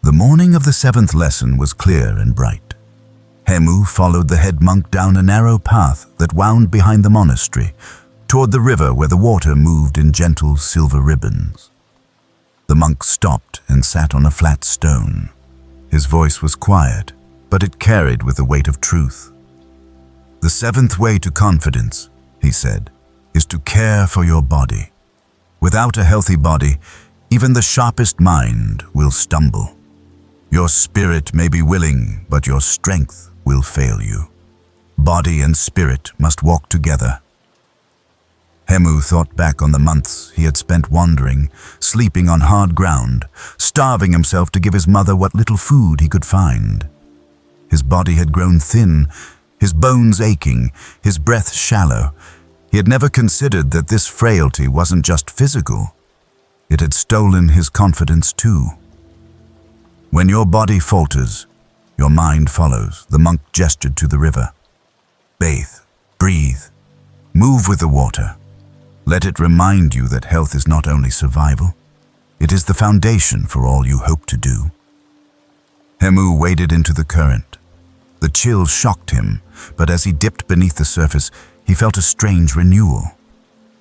The morning of the 7th lesson was clear and bright. Hemu followed the head monk down a narrow path that wound behind the monastery, toward the river where the water moved in gentle silver ribbons. The monk stopped and sat on a flat stone. His voice was quiet, but it carried with the weight of truth. The 7th way to confidence, he said, is to care for your body. Without a healthy body, even the sharpest mind will stumble. Your spirit may be willing, but your strength will fail you. Body and spirit must walk together. Hemu thought back on the months he had spent wandering, sleeping on hard ground, starving himself to give his mother what little food he could find. His body had grown thin, his bones aching, his breath shallow. He had never considered that this frailty wasn't just physical. It had stolen his confidence too. When your body falters, your mind follows, the monk gestured to the river. Bathe, breathe, move with the water. Let it remind you that health is not only survival, it is the foundation for all you hope to do. Hemu waded into the current. The chill shocked him, but as he dipped beneath the surface, he felt a strange renewal.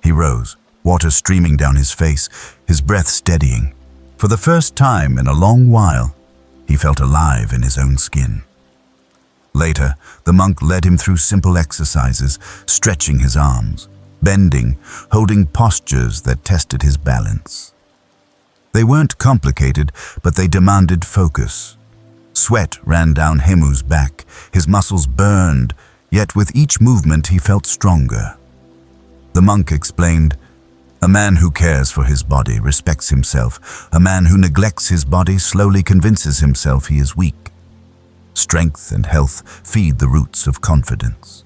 He rose, water streaming down his face, his breath steadying. For the first time in a long while, he felt alive in his own skin. Later, the monk led him through simple exercises, stretching his arms, bending, holding postures that tested his balance. They weren't complicated, but they demanded focus. Sweat ran down Hemu's back, his muscles burned, yet with each movement he felt stronger. The monk explained, "A man who cares for his body respects himself. A man who neglects his body slowly convinces himself he is weak. Strength and health feed the roots of confidence."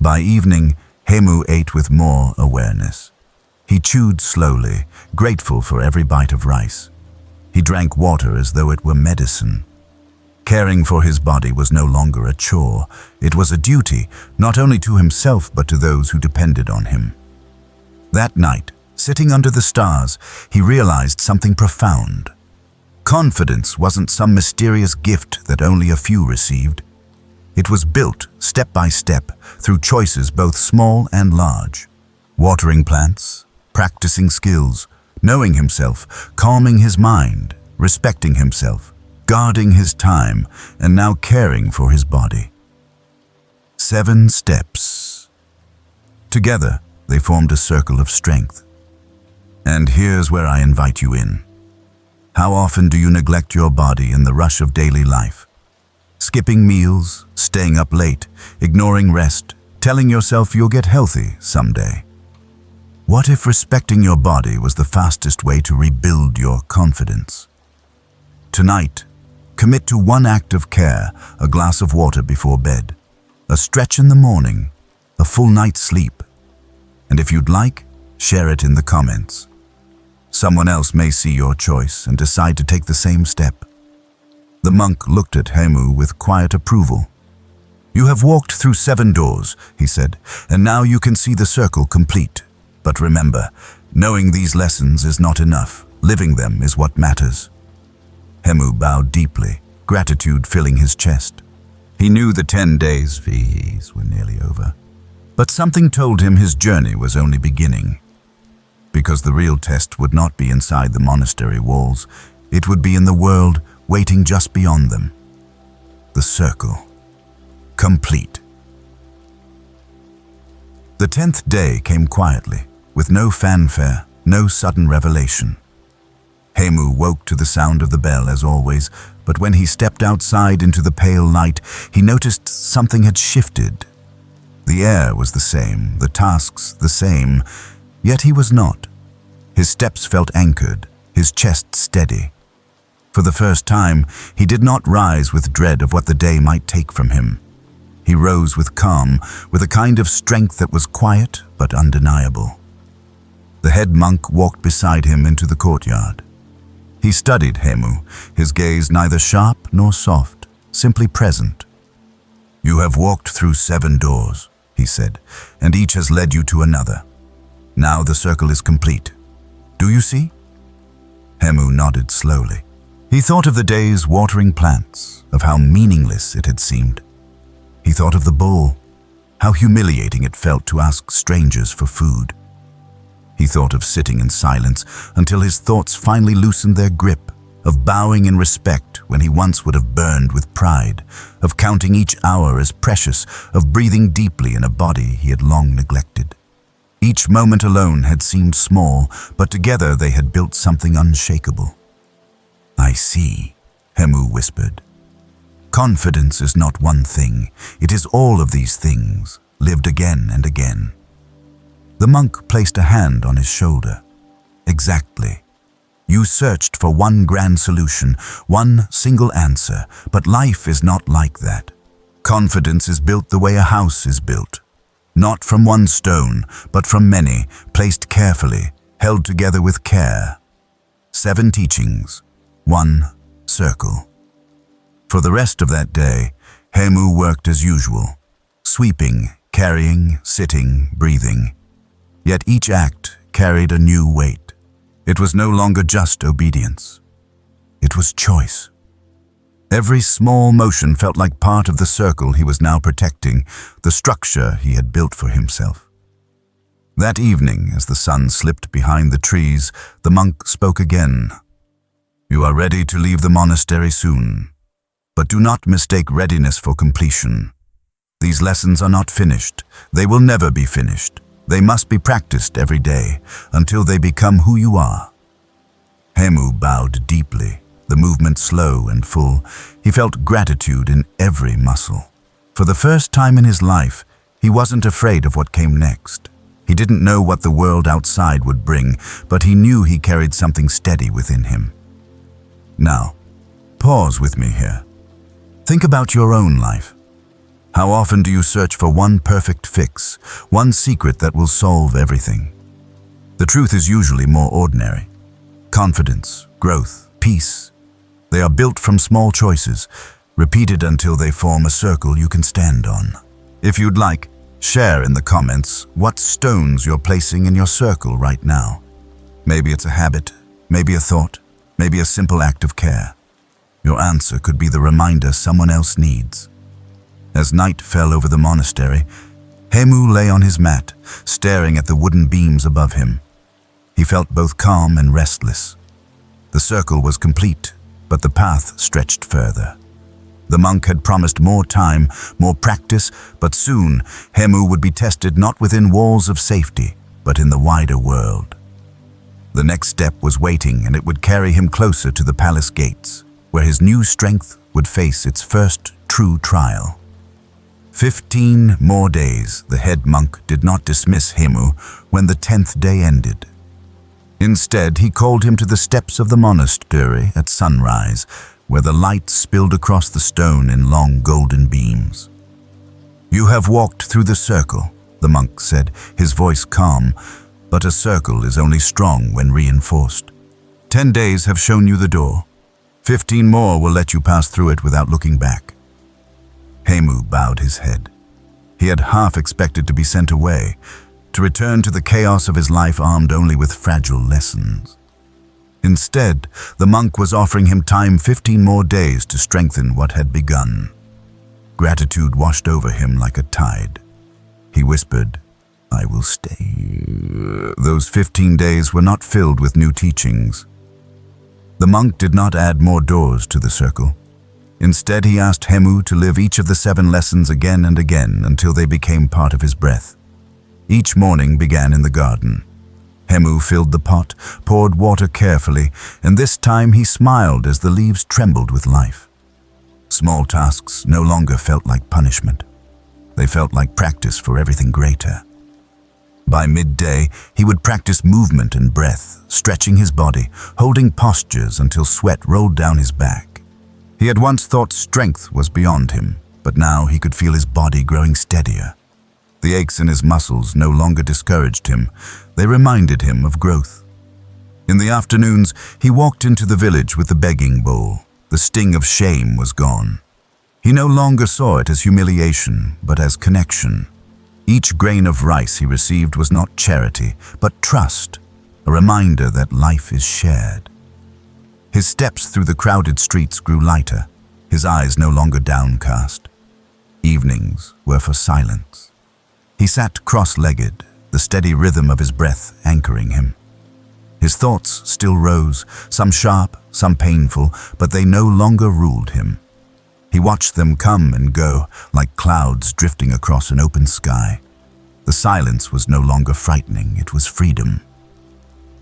By evening, Hemu ate with more awareness. He chewed slowly, grateful for every bite of rice. He drank water as though it were medicine. Caring for his body was no longer a chore. It was a duty, not only to himself but to those who depended on him. That night, sitting under the stars, he realized something profound. Confidence wasn't some mysterious gift that only a few received. It was built, step by step, through choices both small and large. Watering plants, practicing skills, knowing himself, calming his mind, respecting himself, guarding his time, and now caring for his body. 7 steps. Together, they formed a circle of strength. And here's where I invite you in. How often do you neglect your body in the rush of daily life? Skipping meals, staying up late, ignoring rest, telling yourself you'll get healthy someday. What if respecting your body was the fastest way to rebuild your confidence? Tonight, commit to one act of care, a glass of water before bed, a stretch in the morning, a full night's sleep. And if you'd like, share it in the comments. Someone else may see your choice and decide to take the same step. The monk looked at Hemu with quiet approval. "You have walked through 7 doors," he said, "and now you can see the circle complete. But remember, knowing these lessons is not enough. Living them is what matters. Hemu bowed deeply, gratitude filling his chest. He knew the 10 days were nearly over. But something told him his journey was only beginning. Because the real test would not be inside the monastery walls, it would be in the world waiting just beyond them. The circle. Complete. The 10th day came quietly, with no fanfare, no sudden revelation. Hemu woke to the sound of the bell as always, but when he stepped outside into the pale light, he noticed something had shifted. The air was the same, the tasks the same, yet he was not. His steps felt anchored, his chest steady. For the first time, he did not rise with dread of what the day might take from him. He rose with calm, with a kind of strength that was quiet but undeniable. The head monk walked beside him into the courtyard. He studied Hemu, his gaze neither sharp nor soft, simply present. "You have walked through 7 doors," he said, "and each has led you to another. Now the circle is complete. Do you see?" Hemu nodded slowly. He thought of the day's watering plants, of how meaningless it had seemed. He thought of the bowl, how humiliating it felt to ask strangers for food. He thought of sitting in silence until his thoughts finally loosened their grip, of bowing in respect when he once would have burned with pride, of counting each hour as precious, of breathing deeply in a body he had long neglected. Each moment alone had seemed small, but together they had built something unshakable. "I see," Hemu whispered. "Confidence is not one thing, it is all of these things, lived again and again." The monk placed a hand on his shoulder. "Exactly. You searched for one grand solution, one single answer, but life is not like that. Confidence is built the way a house is built. Not from one stone, but from many, placed carefully, held together with care. 7 teachings, 1 circle." For the rest of that day, Hemu worked as usual, sweeping, carrying, sitting, breathing. Yet each act carried a new weight. It was no longer just obedience. It was choice. Every small motion felt like part of the circle he was now protecting, the structure he had built for himself. That evening, as the sun slipped behind the trees, the monk spoke again. "You are ready to leave the monastery soon. But do not mistake readiness for completion. These lessons are not finished. They will never be finished. They must be practiced every day, until they become who you are." Hemu bowed deeply, the movement slow and full. He felt gratitude in every muscle. For the first time in his life, he wasn't afraid of what came next. He didn't know what the world outside would bring, but he knew he carried something steady within him. Now, pause with me here. Think about your own life. How often do you search for one perfect fix, one secret that will solve everything? The truth is usually more ordinary. Confidence, growth, peace. They are built from small choices, repeated until they form a circle you can stand on. If you'd like, share in the comments what stones you're placing in your circle right now. Maybe it's a habit, maybe a thought, maybe a simple act of care. Your answer could be the reminder someone else needs. As night fell over the monastery, Hemu lay on his mat, staring at the wooden beams above him. He felt both calm and restless. The circle was complete, but the path stretched further. The monk had promised more time, more practice, but soon Hemu would be tested not within walls of safety, but in the wider world. The next step was waiting, and it would carry him closer to the palace gates, where his new strength would face its first true trial. 15 more days, the head monk did not dismiss Hemu when the 10th day ended. Instead, he called him to the steps of the monastery at sunrise, where the light spilled across the stone in long golden beams. "You have walked through the circle," the monk said, his voice calm, but a circle is only strong when reinforced. 10 days have shown you the door. 15 more will let you pass through it without looking back. Hemu bowed his head. He had half expected to be sent away, to return to the chaos of his life armed only with fragile lessons. Instead, the monk was offering him time 15 more days to strengthen what had begun. Gratitude washed over him like a tide. He whispered, "I will stay." Those 15 days were not filled with new teachings. The monk did not add more doors to the circle. Instead, he asked Hemu to live each of the 7 lessons again and again until they became part of his breath. Each morning began in the garden. Hemu filled the pot, poured water carefully, and this time he smiled as the leaves trembled with life. Small tasks no longer felt like punishment. They felt like practice for everything greater. By midday, he would practice movement and breath, stretching his body, holding postures until sweat rolled down his back. He had once thought strength was beyond him, but now he could feel his body growing steadier. The aches in his muscles no longer discouraged him. They reminded him of growth. In the afternoons, he walked into the village with the begging bowl. The sting of shame was gone. He no longer saw it as humiliation, but as connection. Each grain of rice he received was not charity, but trust, a reminder that life is shared. His steps through the crowded streets grew lighter, his eyes no longer downcast. Evenings were for silence. He sat cross-legged, the steady rhythm of his breath anchoring him. His thoughts still rose, some sharp, some painful, but they no longer ruled him. He watched them come and go, like clouds drifting across an open sky. The silence was no longer frightening, it was freedom.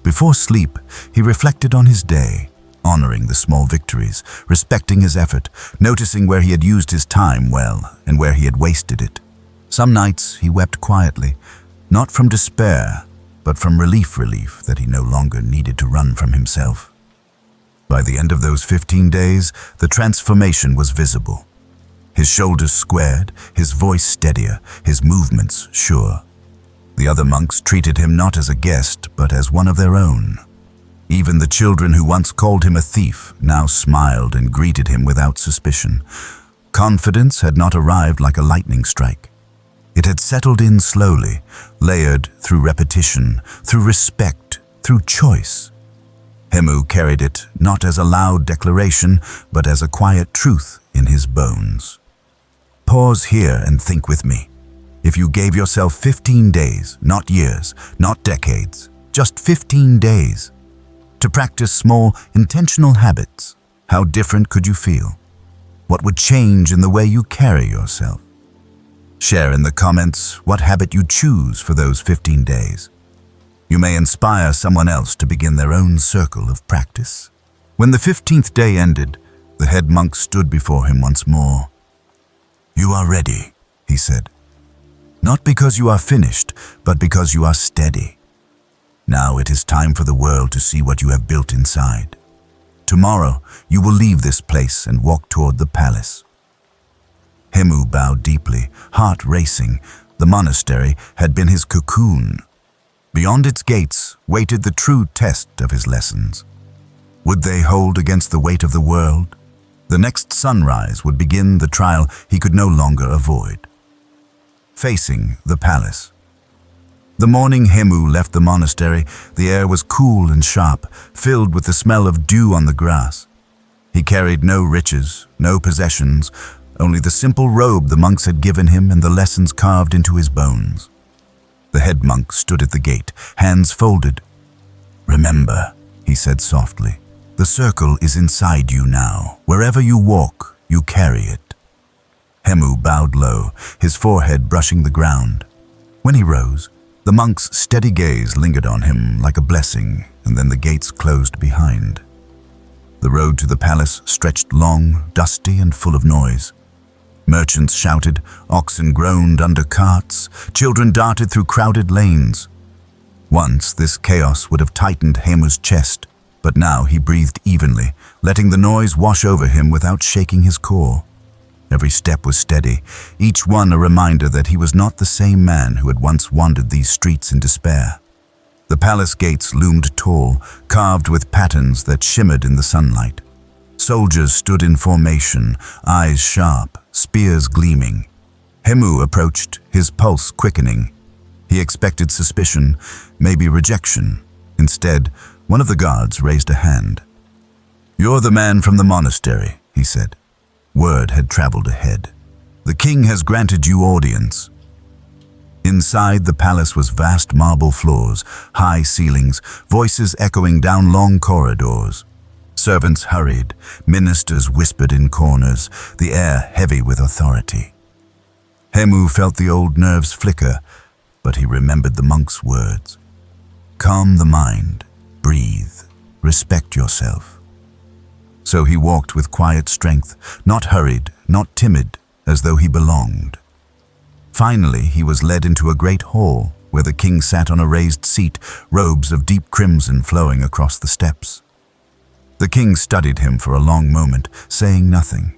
Before sleep, he reflected on his day, honoring the small victories, respecting his effort, noticing where he had used his time well and where he had wasted it. Some nights he wept quietly, not from despair, but from relief that he no longer needed to run from himself. By the end of those 15 days, the transformation was visible. His shoulders squared, his voice steadier, his movements sure. The other monks treated him not as a guest, but as one of their own. Even the children who once called him a thief now smiled and greeted him without suspicion. Confidence had not arrived like a lightning strike. It had settled in slowly, layered through repetition, through respect, through choice. Hemu carried it not as a loud declaration, but as a quiet truth in his bones. Pause here and think with me. If you gave yourself 15 days, not years, not decades, just 15 days, to practice small, intentional habits, how different could you feel? What would change in the way you carry yourself? Share in the comments what habit you choose for those 15 days. You may inspire someone else to begin their own circle of practice. When the 15th day ended, the head monk stood before him once more. "You are ready," he said. "Not because you are finished, but because you are steady. Now it is time for the world to see what you have built inside. Tomorrow, you will leave this place and walk toward the palace." Hemu bowed deeply, heart racing. The monastery had been his cocoon. Beyond its gates waited the true test of his lessons. Would they hold against the weight of the world? The next sunrise would begin the trial he could no longer avoid. Facing the palace. The morning Hemu left the monastery, the air was cool and sharp, filled with the smell of dew on the grass. He carried no riches, no possessions, only the simple robe the monks had given him and the lessons carved into his bones. The head monk stood at the gate, hands folded. "Remember," he said softly, "the circle is inside you now. Wherever you walk, you carry it." Hemu bowed low, his forehead brushing the ground. When he rose, the monk's steady gaze lingered on him like a blessing, and then the gates closed behind. The road to the palace stretched long, dusty, and full of noise. Merchants shouted, oxen groaned under carts, children darted through crowded lanes. Once this chaos would have tightened Hemu's chest, but now he breathed evenly, letting the noise wash over him without shaking his core. Every step was steady, each one a reminder that he was not the same man who had once wandered these streets in despair. The palace gates loomed tall, carved with patterns that shimmered in the sunlight. Soldiers stood in formation, eyes sharp, spears gleaming. Hemu approached, his pulse quickening. He expected suspicion, maybe rejection. Instead, one of the guards raised a hand. "You're the man from the monastery," he said. Word had traveled ahead. "The king has granted you audience." Inside the palace was vast marble floors, high ceilings, voices echoing down long corridors. Servants hurried, ministers whispered in corners, the air heavy with authority. Hemu felt the old nerves flicker, but he remembered the monk's words. "Calm the mind, breathe, respect yourself." So he walked with quiet strength, not hurried, not timid, as though he belonged. Finally, he was led into a great hall where the king sat on a raised seat, robes of deep crimson flowing across the steps. The king studied him for a long moment, saying nothing.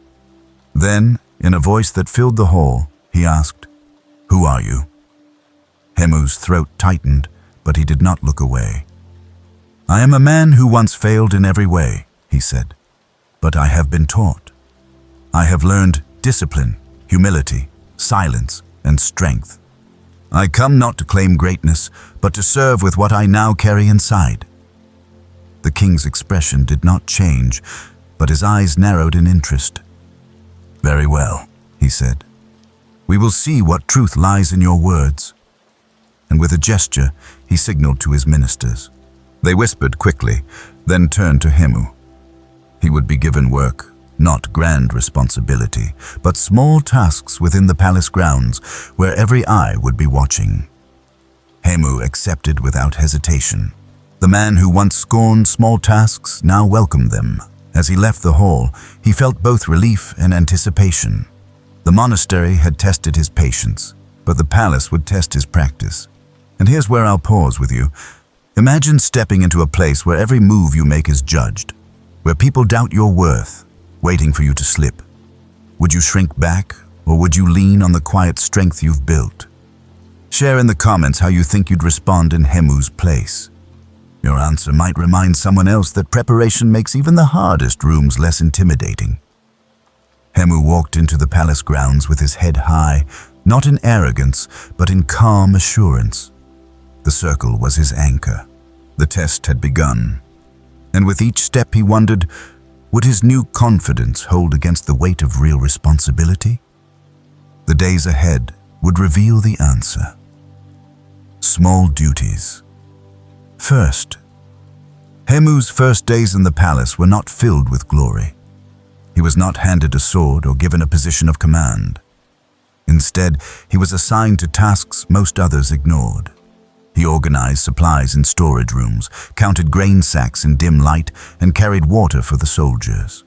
Then, in a voice that filled the hall, he asked, "Who are you?" Hemu's throat tightened, but he did not look away. "I am a man who once failed in every way," he said, "but I have been taught. I have learned discipline, humility, silence, and strength. I come not to claim greatness, but to serve with what I now carry inside." The king's expression did not change, but his eyes narrowed in interest. "Very well," he said. "We will see what truth lies in your words." And with a gesture, he signaled to his ministers. They whispered quickly, then turned to Hemu. He would be given work, not grand responsibility, but small tasks within the palace grounds, where every eye would be watching. Hemu accepted without hesitation. The man who once scorned small tasks now welcomed them. As he left the hall, he felt both relief and anticipation. The monastery had tested his patience, but the palace would test his practice. And here's where I'll pause with you. Imagine stepping into a place where every move you make is judged, where people doubt your worth, waiting for you to slip. Would you shrink back, or would you lean on the quiet strength you've built? Share in the comments how you think you'd respond in Hemu's place. Your answer might remind someone else that preparation makes even the hardest rooms less intimidating. Hemu walked into the palace grounds with his head high, not in arrogance, but in calm assurance. The circle was his anchor. The test had begun. And with each step he wondered, would his new confidence hold against the weight of real responsibility? The days ahead would reveal the answer. Small duties. First, Hemu's first days in the palace were not filled with glory. He was not handed a sword or given a position of command. Instead, he was assigned to tasks most others ignored. He organized supplies in storage rooms, counted grain sacks in dim light, and carried water for the soldiers.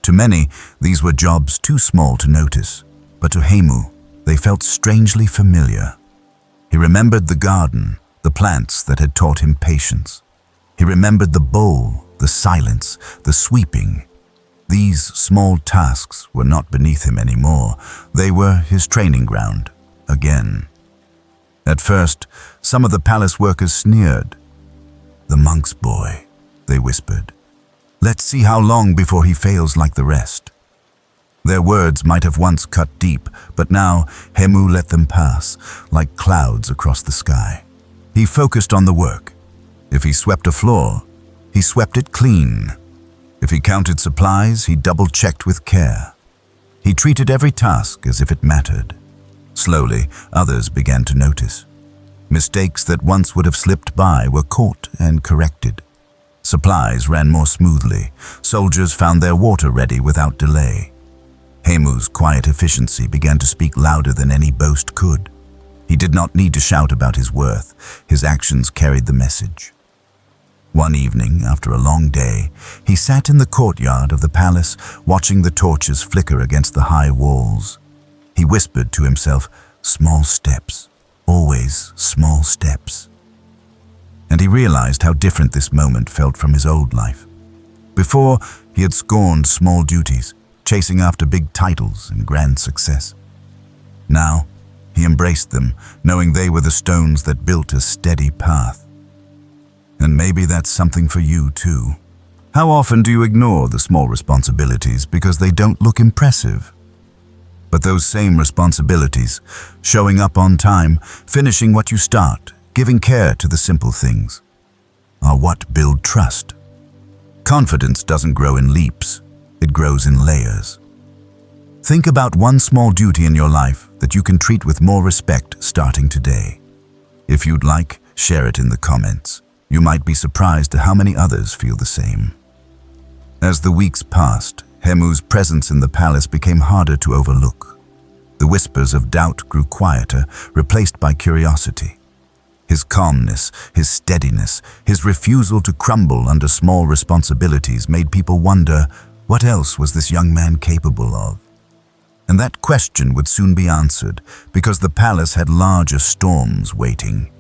To many, these were jobs too small to notice, but to Hemu, they felt strangely familiar. He remembered the garden, the plants that had taught him patience. He remembered the bowl, the silence, the sweeping. These small tasks were not beneath him anymore. They were his training ground, again. At first, some of the palace workers sneered. "The monk's boy," they whispered. "Let's see how long before he fails like the rest." Their words might have once cut deep, but now Hemu let them pass, like clouds across the sky. He focused on the work. If he swept a floor, he swept it clean. If he counted supplies, he double-checked with care. He treated every task as if it mattered. Slowly, others began to notice. Mistakes that once would have slipped by were caught and corrected. Supplies ran more smoothly. Soldiers found their water ready without delay. Hemu's quiet efficiency began to speak louder than any boast could. He did not need to shout about his worth. His actions carried the message. One evening, after a long day, he sat in the courtyard of the palace, watching the torches flicker against the high walls. He whispered to himself, "Small steps, always small steps." And he realized how different this moment felt from his old life. Before, he had scorned small duties, chasing after big titles and grand success. Now, he embraced them, knowing they were the stones that built a steady path. And maybe that's something for you too. How often do you ignore the small responsibilities because they don't look impressive? But those same responsibilities, showing up on time, finishing what you start, giving care to the simple things, are what build trust. Confidence doesn't grow in leaps, it grows in layers. Think about one small duty in your life that you can treat with more respect starting today. If you'd like, share it in the comments. You might be surprised at how many others feel the same. As the weeks passed, Hemu's presence in the palace became harder to overlook. The whispers of doubt grew quieter, replaced by curiosity. His calmness, his steadiness, his refusal to crumble under small responsibilities made people wonder, what else was this young man capable of? And that question would soon be answered, because the palace had larger storms waiting.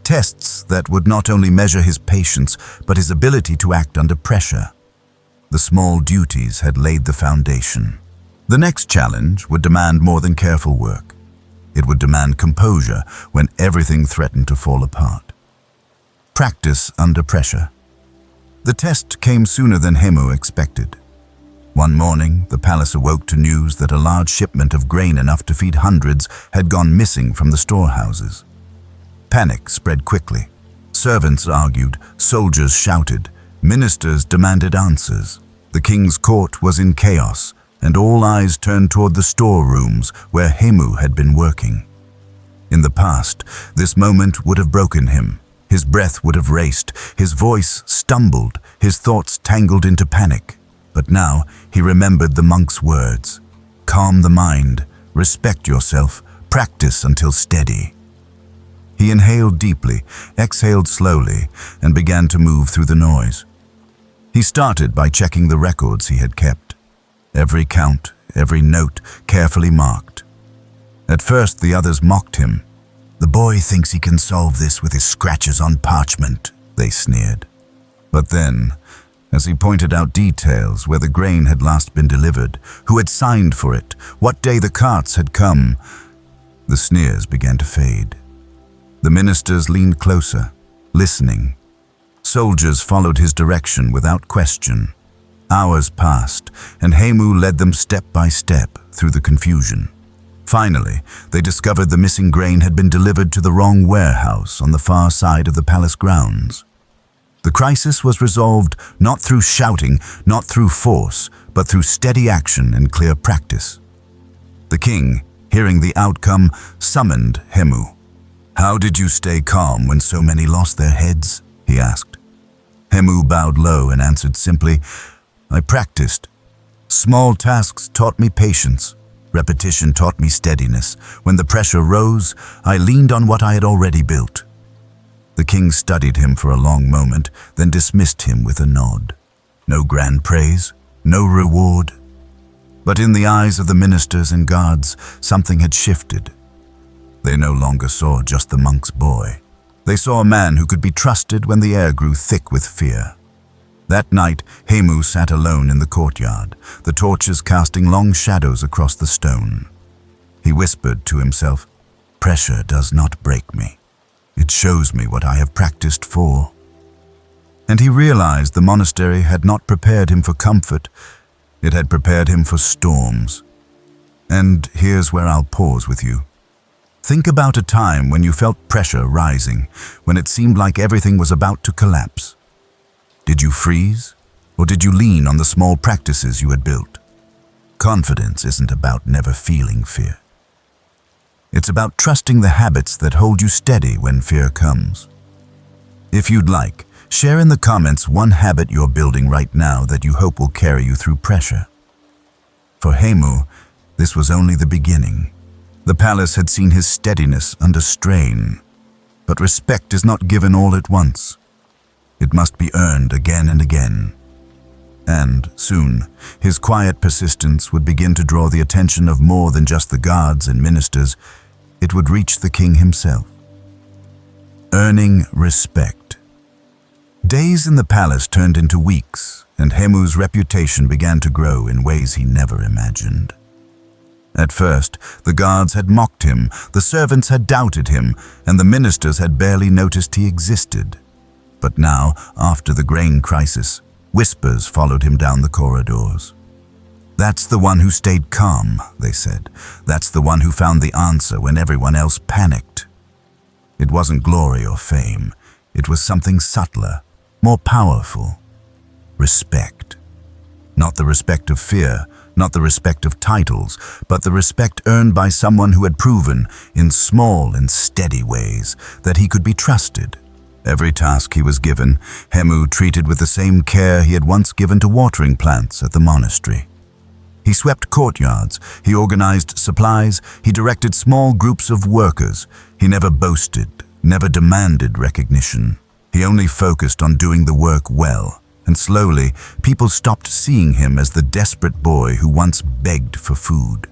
Tests that would not only measure his patience, but his ability to act under pressure. The small duties had laid the foundation. The next challenge would demand more than careful work. It would demand composure when everything threatened to fall apart. Practice under pressure. The test came sooner than Hemu expected. One morning, the palace awoke to news that a large shipment of grain enough to feed hundreds had gone missing from the storehouses. Panic spread quickly. Servants argued, soldiers shouted, ministers demanded answers. The king's court was in chaos, and all eyes turned toward the storerooms where Hemu had been working. In the past, this moment would have broken him. His breath would have raced, his voice stumbled, his thoughts tangled into panic. But now he remembered the monk's words. Calm the mind, respect yourself, practice until steady. He inhaled deeply, exhaled slowly, and began to move through the noise. He started by checking the records he had kept. Every count, every note, carefully marked. At first, the others mocked him. "The boy thinks he can solve this with his scratches on parchment," they sneered. But then, as he pointed out details where the grain had last been delivered, who had signed for it, what day the carts had come, the sneers began to fade. The ministers leaned closer, listening. Soldiers followed his direction without question. Hours passed, and Hemu led them step by step through the confusion. Finally, they discovered the missing grain had been delivered to the wrong warehouse on the far side of the palace grounds. The crisis was resolved not through shouting, not through force, but through steady action and clear practice. The king, hearing the outcome, summoned Hemu. "How did you stay calm when so many lost their heads?" he asked. Hemu bowed low and answered simply, "I practiced. Small tasks taught me patience. Repetition taught me steadiness. When the pressure rose, I leaned on what I had already built." The king studied him for a long moment, then dismissed him with a nod. No grand praise, no reward. But in the eyes of the ministers and guards, something had shifted. They no longer saw just the monk's boy. They saw a man who could be trusted when the air grew thick with fear. That night, Hemu sat alone in the courtyard, the torches casting long shadows across the stone. He whispered to himself, "Pressure does not break me. It shows me what I have practiced for." And he realized the monastery had not prepared him for comfort, it had prepared him for storms. And here's where I'll pause with you. Think about a time when you felt pressure rising, when it seemed like everything was about to collapse. Did you freeze, or did you lean on the small practices you had built? Confidence isn't about never feeling fear. It's about trusting the habits that hold you steady when fear comes. If you'd like, share in the comments one habit you're building right now that you hope will carry you through pressure. For Hemu, this was only the beginning. The palace had seen his steadiness under strain, but respect is not given all at once. It must be earned again and again. And soon, his quiet persistence would begin to draw the attention of more than just the guards and ministers. It would reach the king himself. Earning respect. Days in the palace turned into weeks, and Hemu's reputation began to grow in ways he never imagined. At first, the guards had mocked him, the servants had doubted him, and the ministers had barely noticed he existed. But now, after the grain crisis, whispers followed him down the corridors. "That's the one who stayed calm," they said. "That's the one who found the answer when everyone else panicked." It wasn't glory or fame. It was something subtler, more powerful. Respect. Not the respect of fear, not the respect of titles, but the respect earned by someone who had proven, in small and steady ways, that he could be trusted. Every task he was given, Hemu treated with the same care he had once given to watering plants at the monastery. He swept courtyards, he organized supplies, he directed small groups of workers. He never boasted, never demanded recognition. He only focused on doing the work well. And slowly, people stopped seeing him as the desperate boy who once begged for food.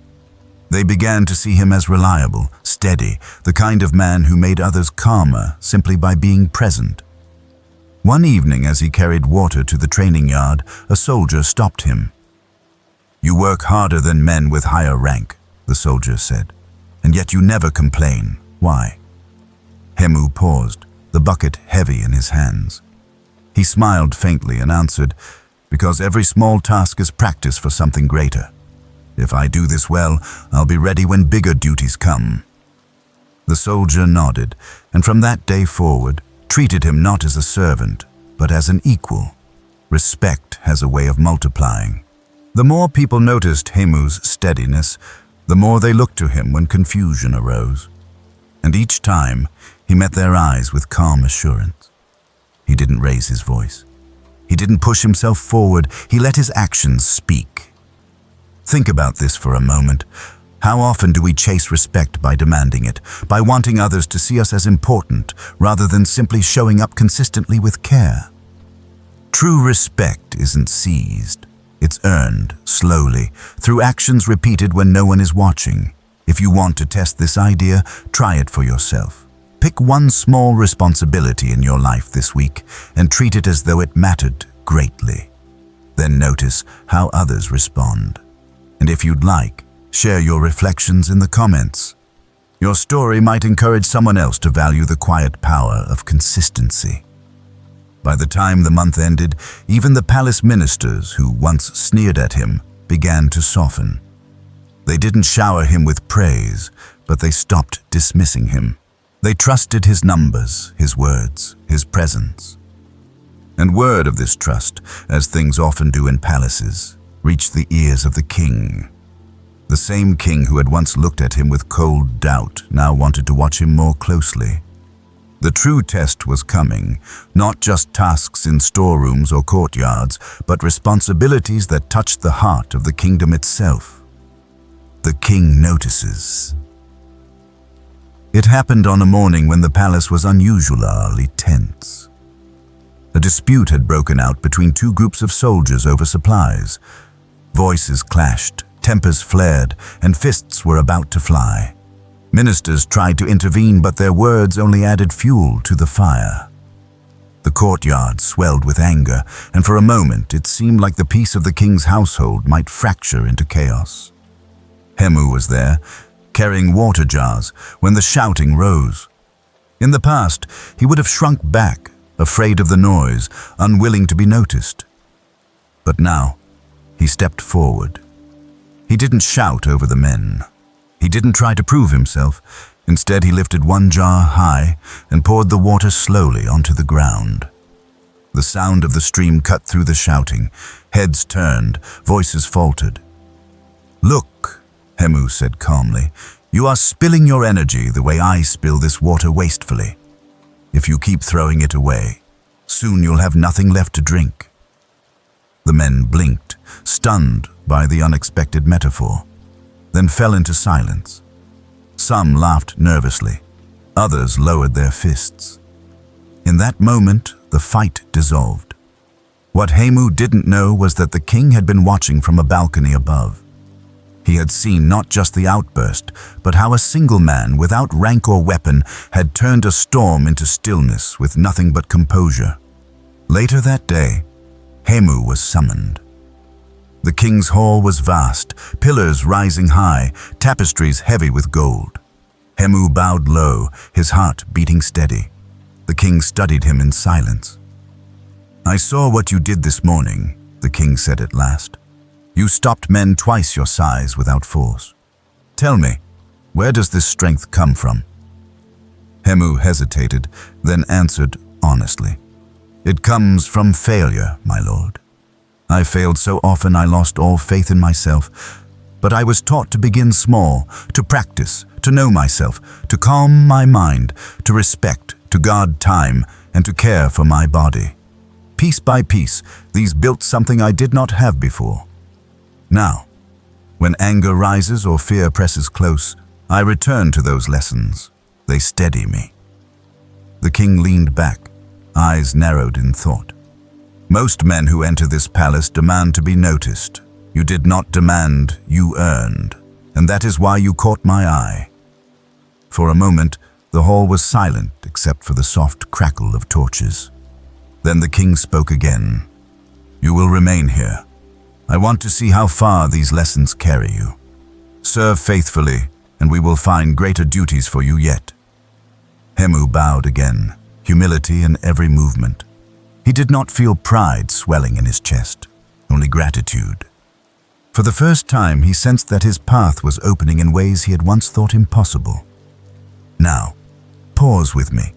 They began to see him as reliable, steady, the kind of man who made others calmer simply by being present. One evening, as he carried water to the training yard, a soldier stopped him. "You work harder than men with higher rank," the soldier said, "and yet you never complain. Why?" Hemu paused, the bucket heavy in his hands. He smiled faintly and answered, "Because every small task is practice for something greater. If I do this well, I'll be ready when bigger duties come." The soldier nodded, and from that day forward, treated him not as a servant, but as an equal. Respect has a way of multiplying. The more people noticed Hemu's steadiness, the more they looked to him when confusion arose. And each time, he met their eyes with calm assurance. He didn't raise his voice. He didn't push himself forward. He let his actions speak. Think about this for a moment. How often do we chase respect by demanding it, by wanting others to see us as important, rather than simply showing up consistently with care? True respect isn't seized. It's earned, slowly, through actions repeated when no one is watching. If you want to test this idea, try it for yourself. Pick one small responsibility in your life this week and treat it as though it mattered greatly. Then notice how others respond. And if you'd like, share your reflections in the comments. Your story might encourage someone else to value the quiet power of consistency. By the time the month ended, even the palace ministers who once sneered at him began to soften. They didn't shower him with praise, but they stopped dismissing him. They trusted his numbers, his words, his presence. And word of this trust, as things often do in palaces, reached the ears of the king. The same king who had once looked at him with cold doubt now wanted to watch him more closely. The true test was coming, not just tasks in storerooms or courtyards, but responsibilities that touched the heart of the kingdom itself. The king notices. It happened on a morning when the palace was unusually tense. A dispute had broken out between two groups of soldiers over supplies. Voices clashed, tempers flared, and fists were about to fly. Ministers tried to intervene, but their words only added fuel to the fire. The courtyard swelled with anger, and for a moment it seemed like the peace of the king's household might fracture into chaos. Hemu was there, carrying water jars, when the shouting rose. In the past, he would have shrunk back, afraid of the noise, unwilling to be noticed. But now, he stepped forward. He didn't shout over the men. He didn't try to prove himself. Instead, he lifted one jar high and poured the water slowly onto the ground. The sound of the stream cut through the shouting. Heads turned, voices faltered. "Look," Hemu said calmly, "you are spilling your energy the way I spill this water wastefully. If you keep throwing it away, soon you'll have nothing left to drink." The men blinked, stunned by the unexpected metaphor, then fell into silence. Some laughed nervously, others lowered their fists. In that moment, the fight dissolved. What Hemu didn't know was that the king had been watching from a balcony above. He had seen not just the outburst, but how a single man without rank or weapon had turned a storm into stillness with nothing but composure. Later that day, Hemu was summoned. The king's hall was vast, pillars rising high, tapestries heavy with gold. Hemu bowed low, his heart beating steady. The king studied him in silence. "I saw what you did this morning," the king said at last. You stopped men twice your size without force. Tell me, where does this strength come from?" Hemu hesitated, then answered honestly. "It comes from failure, my lord. I failed so often I lost all faith in myself, but I was taught to begin small, to practice, to know myself, to calm my mind, to respect, to guard time, and to care for my body. Piece by piece, these built something I did not have before. Now, when anger rises or fear presses close, I return to those lessons. They steady me." The king leaned back, eyes narrowed in thought. "Most men who enter this palace demand to be noticed. You did not demand, you earned, and that is why you caught my eye." For a moment, the hall was silent except for the soft crackle of torches. Then the king spoke again. "You will remain here. I want to see how far these lessons carry you. Serve faithfully, and we will find greater duties for you yet." Hemu bowed again, humility in every movement. He did not feel pride swelling in his chest, only gratitude. For the first time, he sensed that his path was opening in ways he had once thought impossible. Now, pause with me.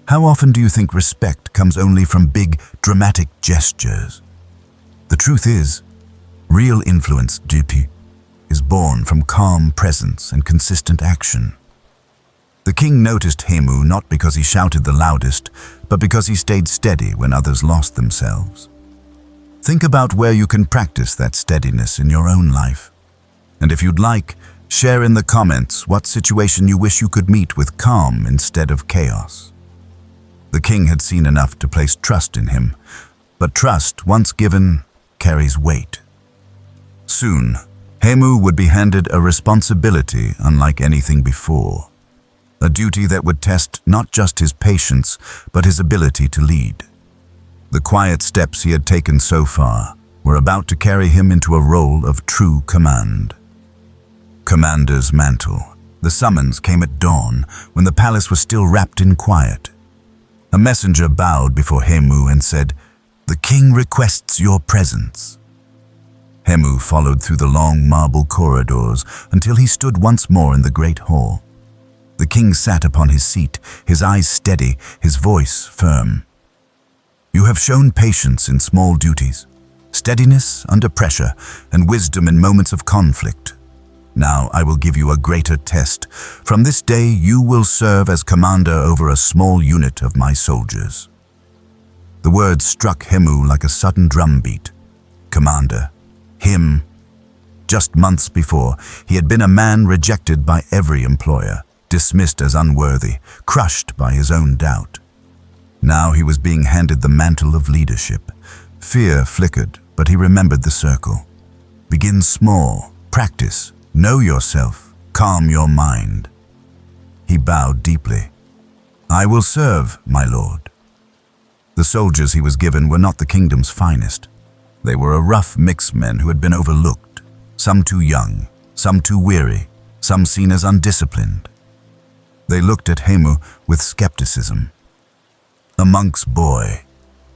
How often do you think respect comes only from big, dramatic gestures? The truth is, real influence, GP, is born from calm presence and consistent action. The king noticed Hemu not because he shouted the loudest, but because he stayed steady when others lost themselves. Think about where you can practice that steadiness in your own life. And if you'd like, share in the comments what situation you wish you could meet with calm instead of chaos. The king had seen enough to place trust in him, but trust, once given, carries weight. Soon, Hemu would be handed a responsibility unlike anything before. A duty that would test not just his patience, but his ability to lead. The quiet steps he had taken so far were about to carry him into a role of true command. Commander's mantle. The summons came at dawn, when the palace was still wrapped in quiet. A messenger bowed before Hemu and said, "The king requests your presence." Hemu followed through the long marble corridors until he stood once more in the great hall. The king sat upon his seat, his eyes steady, his voice firm. "You have shown patience in small duties, steadiness under pressure, and wisdom in moments of conflict. Now I will give you a greater test. From this day you will serve as commander over a small unit of my soldiers." The words struck Hemu like a sudden drumbeat. Commander. Him. Just months before, he had been a man rejected by every employer, dismissed as unworthy, crushed by his own doubt. Now he was being handed the mantle of leadership. Fear flickered, but he remembered the circle. Begin small, practice, know yourself, calm your mind. He bowed deeply. "I will serve, my lord." The soldiers he was given were not the kingdom's finest. They were a rough mixed men who had been overlooked, some too young, some too weary, some seen as undisciplined. They looked at Hemu with skepticism. "A monk's boy,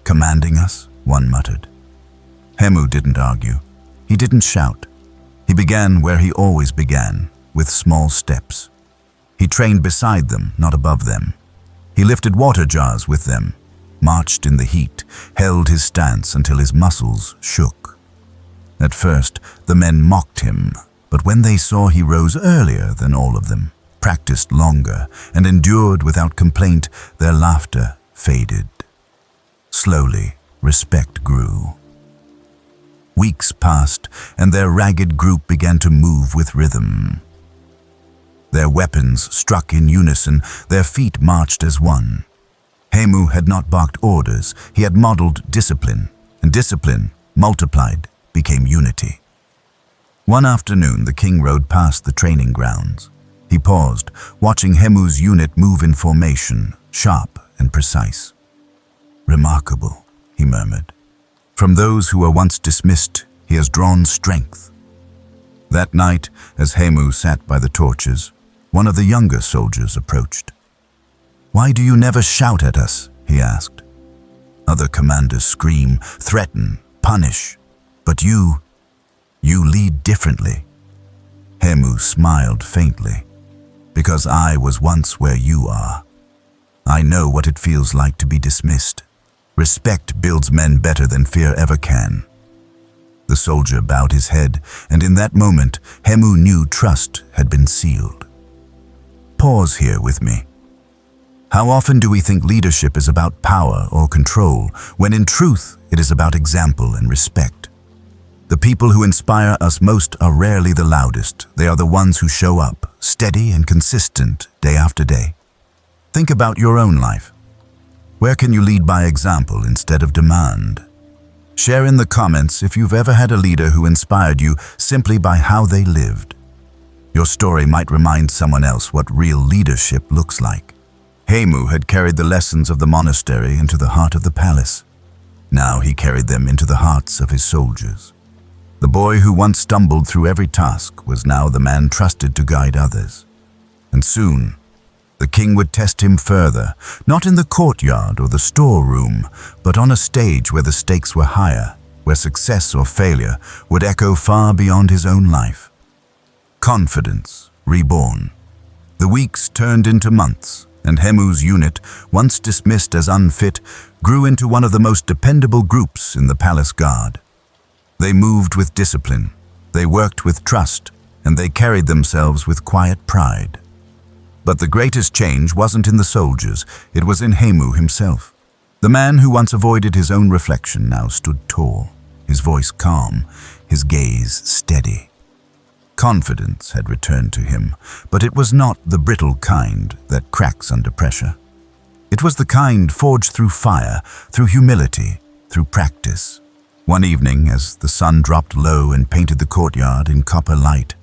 commanding us," one muttered. Hemu didn't argue. He didn't shout. He began where he always began, with small steps. He trained beside them, not above them. He lifted water jars with them, marched in the heat, held his stance until his muscles shook. At first, the men mocked him, but when they saw he rose earlier than all of them, practiced longer, and endured without complaint, their laughter faded. Slowly, respect grew. Weeks passed, and their ragged group began to move with rhythm. Their weapons struck in unison, their feet marched as one. Hemu had not barked orders, he had modeled discipline, and discipline, multiplied, became unity. One afternoon, the king rode past the training grounds. He paused, watching Hemu's unit move in formation, sharp and precise. "Remarkable," he murmured. "From those who were once dismissed, he has drawn strength." That night, as Hemu sat by the torches, one of the younger soldiers approached. "Why do you never shout at us?" he asked. "Other commanders scream, threaten, punish. But you..." You lead differently." Hemu smiled faintly. "Because I was once where you are. I know what it feels like to be dismissed. Respect builds men better than fear ever can." The soldier bowed his head, and in that moment, Hemu knew trust had been sealed. Pause here with me. How often do we think leadership is about power or control, when in truth it is about example and respect? The people who inspire us most are rarely the loudest. They are the ones who show up, steady and consistent, day after day. Think about your own life. Where can you lead by example instead of demand? Share in the comments if you've ever had a leader who inspired you simply by how they lived. Your story might remind someone else what real leadership looks like. Hemu had carried the lessons of the monastery into the heart of the palace. Now he carried them into the hearts of his soldiers. The boy who once stumbled through every task was now the man trusted to guide others. And soon, the king would test him further, not in the courtyard or the storeroom, but on a stage where the stakes were higher, where success or failure would echo far beyond his own life. Confidence reborn. The weeks turned into months, and Hemu's unit, once dismissed as unfit, grew into one of the most dependable groups in the palace guard. They moved with discipline, they worked with trust, and they carried themselves with quiet pride. But the greatest change wasn't in the soldiers, it was in Hemu himself. The man who once avoided his own reflection now stood tall, his voice calm, his gaze steady. Confidence had returned to him, but it was not the brittle kind that cracks under pressure. It was the kind forged through fire, through humility, through practice. One evening, as the sun dropped low and painted the courtyard in copper light,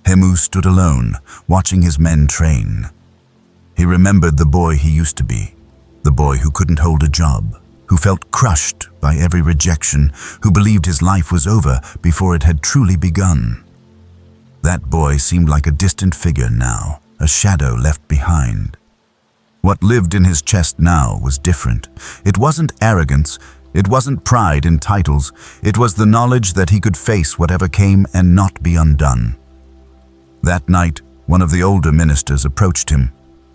Hemu stood alone, watching his men train. He remembered the boy he used to be, the boy who couldn't hold a job, who felt crushed by every rejection, who believed his life was over before it had truly begun. That boy seemed like a distant figure now, a shadow left behind. What lived in his chest now was different. It wasn't arrogance, it wasn't pride in titles, it was the knowledge that he could face whatever came and not be undone. That night, one of the older ministers approached him.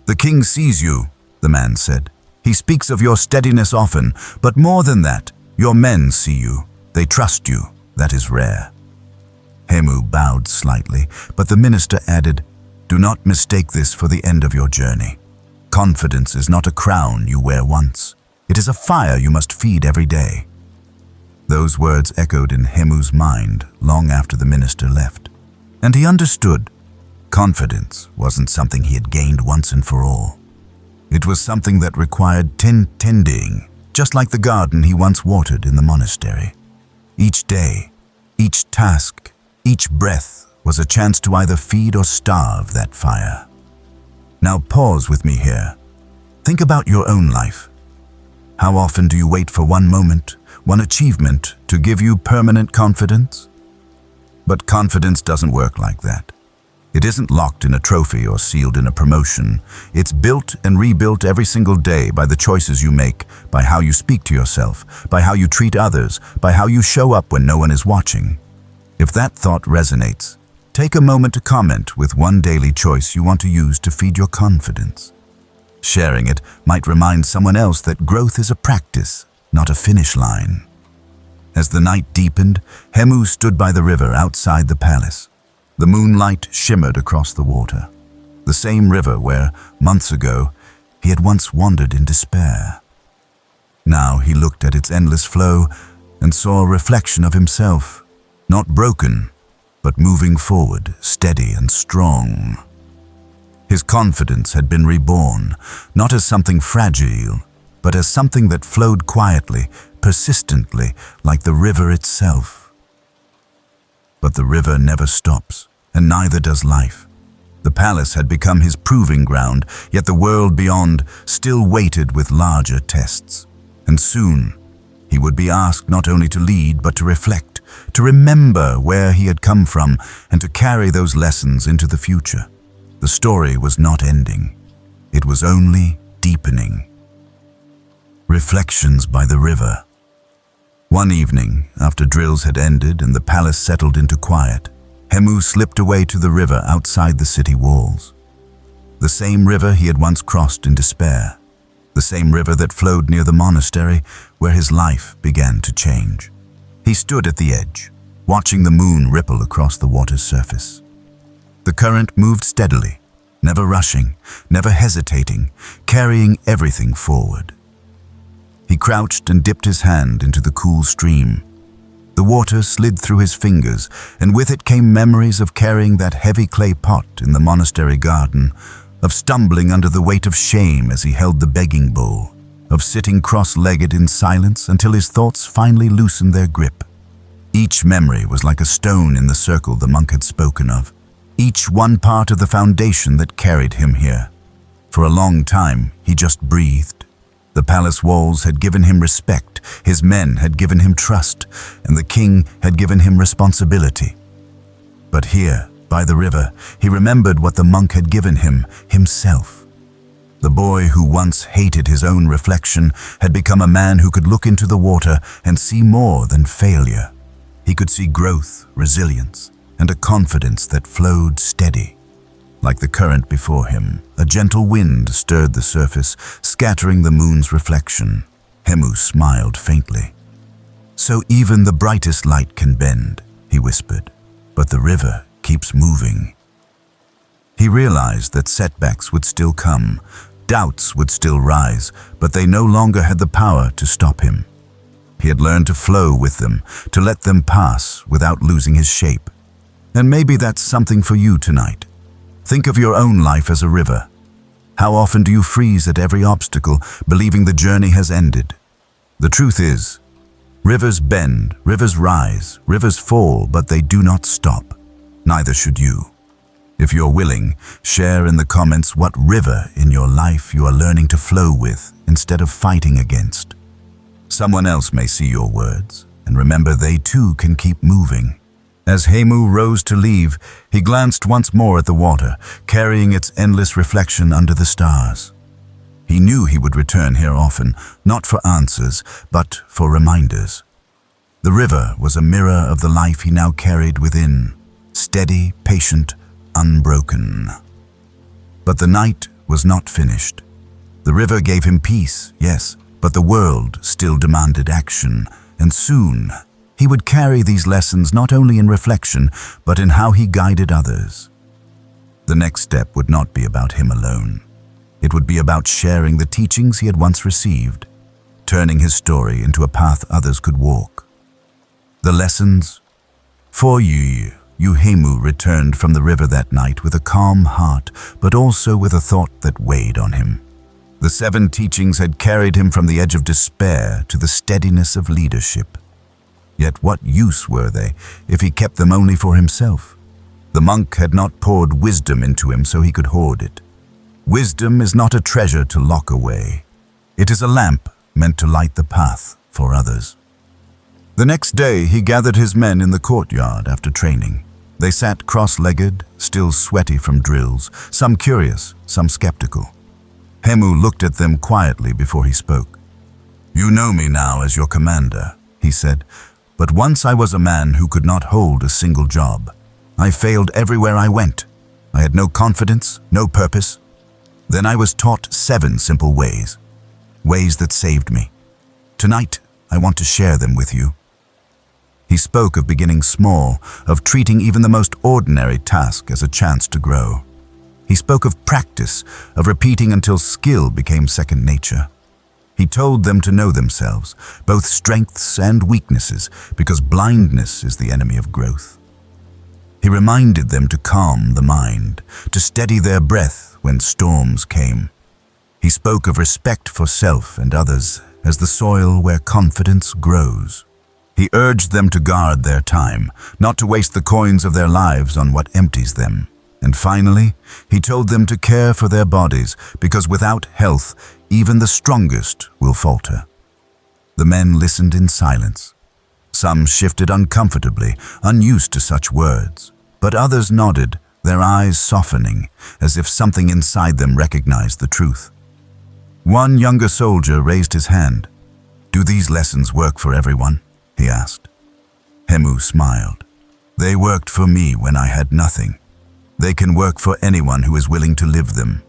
"The king sees you," the man said. "He speaks of your steadiness often, but more than that, your men see you. They trust you. That is rare." Hemu bowed slightly, but the minister added, "Do not mistake this for the end of your journey. Confidence is not a crown you wear once. It is a fire you must feed every day." Those words echoed in Hemu's mind long after the minister left. And he understood. Confidence wasn't something he had gained once and for all. It was something that required tending, just like the garden he once watered in the monastery. Each day, each task, each breath was a chance to either feed or starve that fire. Now pause with me here. Think about your own life. How often do you wait for one moment, one achievement to give you permanent confidence? But confidence doesn't work like that. It isn't locked in a trophy or sealed in a promotion. It's built and rebuilt every single day by the choices you make, by how you speak to yourself, by how you treat others, by how you show up when no one is watching. If that thought resonates, take a moment to comment with one daily choice you want to use to feed your confidence. Sharing it might remind someone else that growth is a practice, not a finish line. As the night deepened, Hemu stood by the river outside the palace. The moonlight shimmered across the water, the same river where, months ago, he had once wandered in despair. Now he looked at its endless flow and saw a reflection of himself, not broken, but moving forward, steady and strong. His confidence had been reborn, not as something fragile, but as something that flowed quietly, persistently, like the river itself. But the river never stops, and neither does life. The palace had become his proving ground, yet the world beyond still waited with larger tests. And soon, he would be asked not only to lead, but to reflect, to remember where he had come from, and to carry those lessons into the future. The story was not ending. It was only deepening. Reflections by the river. One evening, after drills had ended and the palace settled into quiet, Hemu slipped away to the river outside the city walls. The same river he had once crossed in despair. The same river that flowed near the monastery where his life began to change. He stood at the edge, watching the moon ripple across the water's surface. The current moved steadily, never rushing, never hesitating, carrying everything forward. He crouched and dipped his hand into the cool stream. The water slid through his fingers, and with it came memories of carrying that heavy clay pot in the monastery garden, of stumbling under the weight of shame as he held the begging bowl, of sitting cross-legged in silence until his thoughts finally loosened their grip. Each memory was like a stone in the circle the monk had spoken of, each one part of the foundation that carried him here. For a long time, he just breathed. The palace walls had given him respect, his men had given him trust, and the king had given him responsibility. But here, by the river, he remembered what the monk had given him, himself. The boy who once hated his own reflection had become a man who could look into the water and see more than failure. He could see growth, resilience, and a confidence that flowed steady. Like the current before him, a gentle wind stirred the surface, scattering the moon's reflection. Hemu smiled faintly. "So even the brightest light can bend," he whispered, "but the river keeps moving." He realized that setbacks would still come, doubts would still rise, but they no longer had the power to stop him. He had learned to flow with them, to let them pass without losing his shape. And maybe that's something for you tonight. Think of your own life as a river. How often do you freeze at every obstacle, believing the journey has ended? The truth is, rivers bend, rivers rise, rivers fall, but they do not stop. Neither should you. If you're willing, share in the comments what river in your life you are learning to flow with instead of fighting against. Someone else may see your words, and remember they too can keep moving. As Hemu rose to leave, he glanced once more at the water, carrying its endless reflection under the stars. He knew he would return here often, not for answers, but for reminders. The river was a mirror of the life he now carried within, steady, patient, unbroken. But the night was not finished. The river gave him peace, yes, but the world still demanded action, and soon he would carry these lessons not only in reflection, but in how he guided others. The next step would not be about him alone. It would be about sharing the teachings he had once received, turning his story into a path others could walk. The lessons? For you, Hemu returned from the river that night with a calm heart, but also with a thought that weighed on him. The 7 teachings had carried him from the edge of despair to the steadiness of leadership. Yet what use were they if he kept them only for himself? The monk had not poured wisdom into him so he could hoard it. Wisdom is not a treasure to lock away. It is a lamp meant to light the path for others. The next day he gathered his men in the courtyard after training. They sat cross-legged, still sweaty from drills, some curious, some skeptical. Hemu looked at them quietly before he spoke. "You know me now as your commander," he said, "but once I was a man who could not hold a single job. I failed everywhere I went. I had no confidence, no purpose. Then I was taught 7 simple ways that saved me. Tonight, I want to share them with you." He spoke of beginning small, of treating even the most ordinary task as a chance to grow. He spoke of practice, of repeating until skill became second nature. He told them to know themselves, both strengths and weaknesses, because blindness is the enemy of growth. He reminded them to calm the mind, to steady their breath when storms came. He spoke of respect for self and others as the soil where confidence grows. He urged them to guard their time, not to waste the coins of their lives on what empties them. And finally, he told them to care for their bodies, because without health, even the strongest will falter. The men listened in silence. Some shifted uncomfortably, unused to such words, but others nodded, their eyes softening, as if something inside them recognized the truth. One younger soldier raised his hand. "Do these lessons work for everyone?" he asked. Hemu smiled. They worked for me when I had nothing. They can work for anyone who is willing to live them.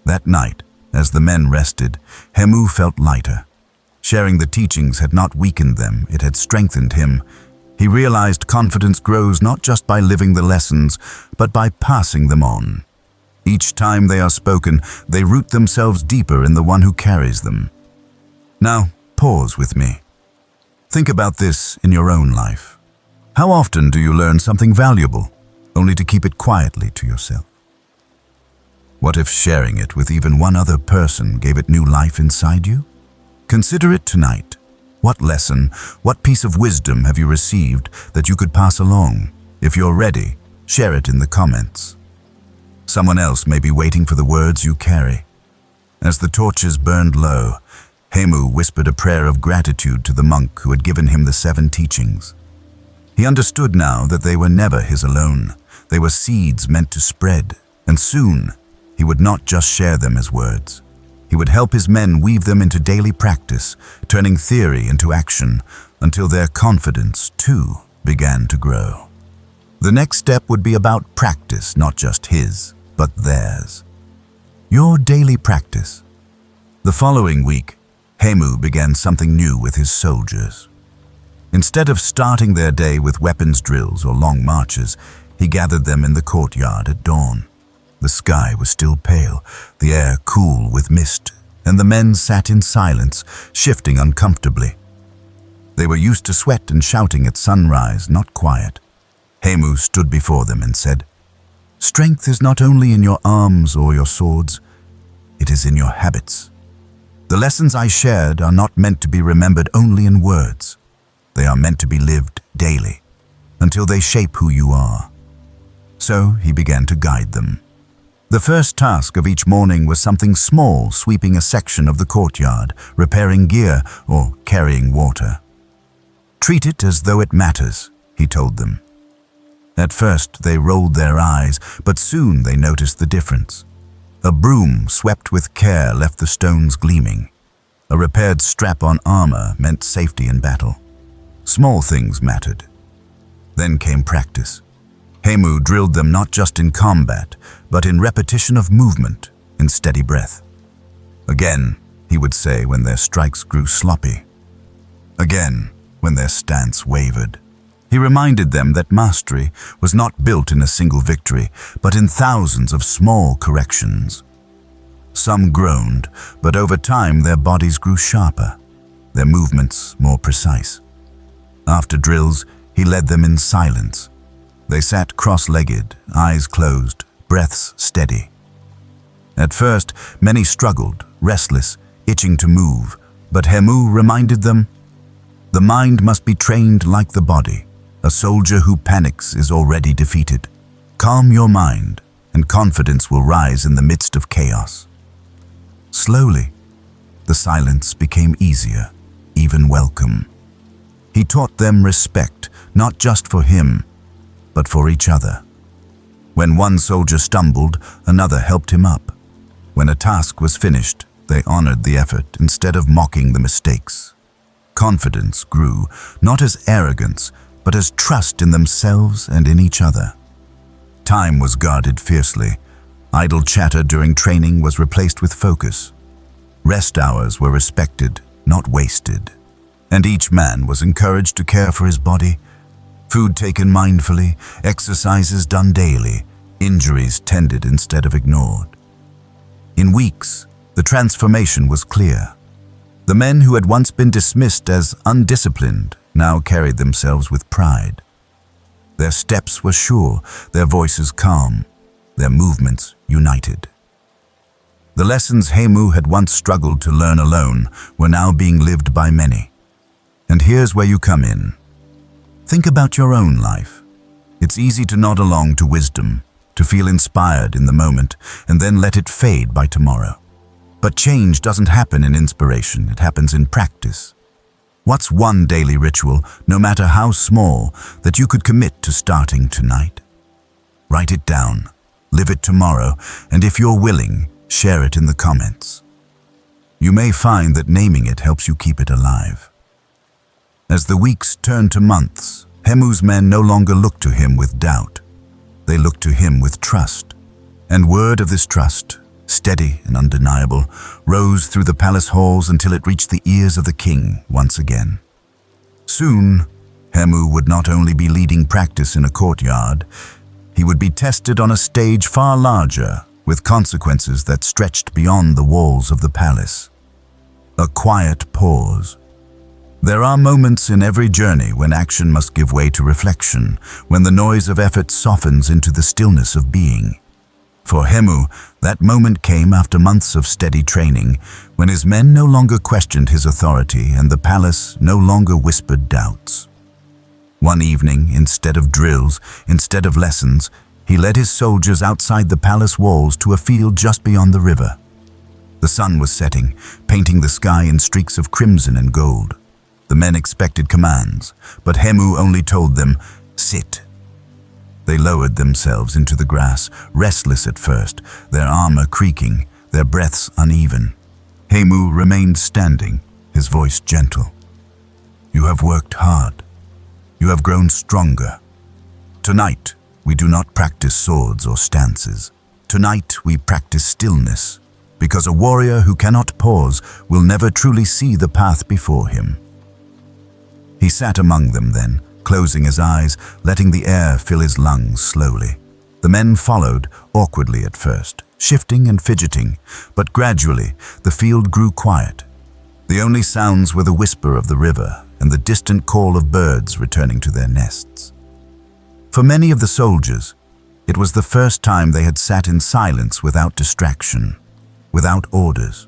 That night, as the men rested, Hemu felt lighter. Sharing the teachings had not weakened them, it had strengthened him. He realized confidence grows not just by living the lessons, but by passing them on. Each time they are spoken, they root themselves deeper in the one who carries them. Now, pause with me. Think about this in your own life. How often do you learn something valuable, only to keep it quietly to yourself? What if sharing it with even one other person gave it new life inside you? Consider it tonight. What lesson, what piece of wisdom have you received that you could pass along? If you're ready, share it in the comments. Someone else may be waiting for the words you carry. As the torches burned low, Hemu whispered a prayer of gratitude to the monk who had given him the 7 teachings. He understood now that they were never his alone. They were seeds meant to spread, and soon he would not just share them as words. He would help his men weave them into daily practice, turning theory into action until their confidence, too, began to grow. The next step would be about practice, not just his, but theirs. Your daily practice. The following week, Hemu began something new with his soldiers. Instead of starting their day with weapons drills or long marches, he gathered them in the courtyard at dawn. The sky was still pale, the air cool with mist, and the men sat in silence, shifting uncomfortably. They were used to sweat and shouting at sunrise, not quiet. Hemu stood before them and said, "Strength is not only in your arms or your swords, it is in your habits. The lessons I shared are not meant to be remembered only in words. They are meant to be lived daily, until they shape who you are." So he began to guide them. The first task of each morning was something small, sweeping a section of the courtyard, repairing gear, or carrying water. "Treat it as though it matters," he told them. At first they rolled their eyes, but soon they noticed the difference. A broom swept with care left the stones gleaming. A repaired strap on armor meant safety in battle. Small things mattered. Then came practice. Hemu drilled them not just in combat, but in repetition of movement, in steady breath. Again, he would say when their strikes grew sloppy. Again, when their stance wavered. He reminded them that mastery was not built in a single victory, but in thousands of small corrections. Some groaned, but over time their bodies grew sharper, their movements more precise. After drills, he led them in silence. They sat cross-legged, eyes closed, breaths steady. At first, many struggled, restless, itching to move, but Hemu reminded them, "The mind must be trained like the body. A soldier who panics is already defeated. Calm your mind, and confidence will rise in the midst of chaos." Slowly, the silence became easier, even welcome. He taught them respect, not just for him, but for each other. When one soldier stumbled, another helped him up. When a task was finished, they honored the effort instead of mocking the mistakes. Confidence grew, not as arrogance, but as trust in themselves and in each other. Time was guarded fiercely. Idle chatter during training was replaced with focus. Rest hours were respected, not wasted. And each man was encouraged to care for his body. Food taken mindfully, exercises done daily, injuries tended instead of ignored. In weeks, the transformation was clear. The men who had once been dismissed as undisciplined now carried themselves with pride. Their steps were sure, their voices calm, their movements united. The lessons Hemu had once struggled to learn alone were now being lived by many. And here's where you come in. Think about your own life. It's easy to nod along to wisdom, to feel inspired in the moment, and then let it fade by tomorrow. But change doesn't happen in inspiration, it happens in practice. What's one daily ritual, no matter how small, that you could commit to starting tonight? Write it down, live it tomorrow, and if you're willing, share it in the comments. You may find that naming it helps you keep it alive. As the weeks turned to months, Hemu's men no longer looked to him with doubt. They looked to him with trust. And word of this trust, steady and undeniable, rose through the palace halls until it reached the ears of the king once again. Soon, Hemu would not only be leading practice in a courtyard, he would be tested on a stage far larger, with consequences that stretched beyond the walls of the palace. A quiet pause. There are moments in every journey when action must give way to reflection, when the noise of effort softens into the stillness of being. For Hemu, that moment came after months of steady training, when his men no longer questioned his authority and the palace no longer whispered doubts. One evening, instead of drills, instead of lessons, he led his soldiers outside the palace walls to a field just beyond the river. The sun was setting, painting the sky in streaks of crimson and gold. The men expected commands, but Hemu only told them, "Sit." They lowered themselves into the grass, restless at first, their armor creaking, their breaths uneven. Hemu remained standing, his voice gentle. "You have worked hard. You have grown stronger. Tonight, we do not practice swords or stances. Tonight, we practice stillness, because a warrior who cannot pause will never truly see the path before him." He sat among them then, closing his eyes, letting the air fill his lungs slowly. The men followed, awkwardly at first, shifting and fidgeting, but gradually the field grew quiet. The only sounds were the whisper of the river and the distant call of birds returning to their nests. For many of the soldiers, it was the first time they had sat in silence without distraction, without orders.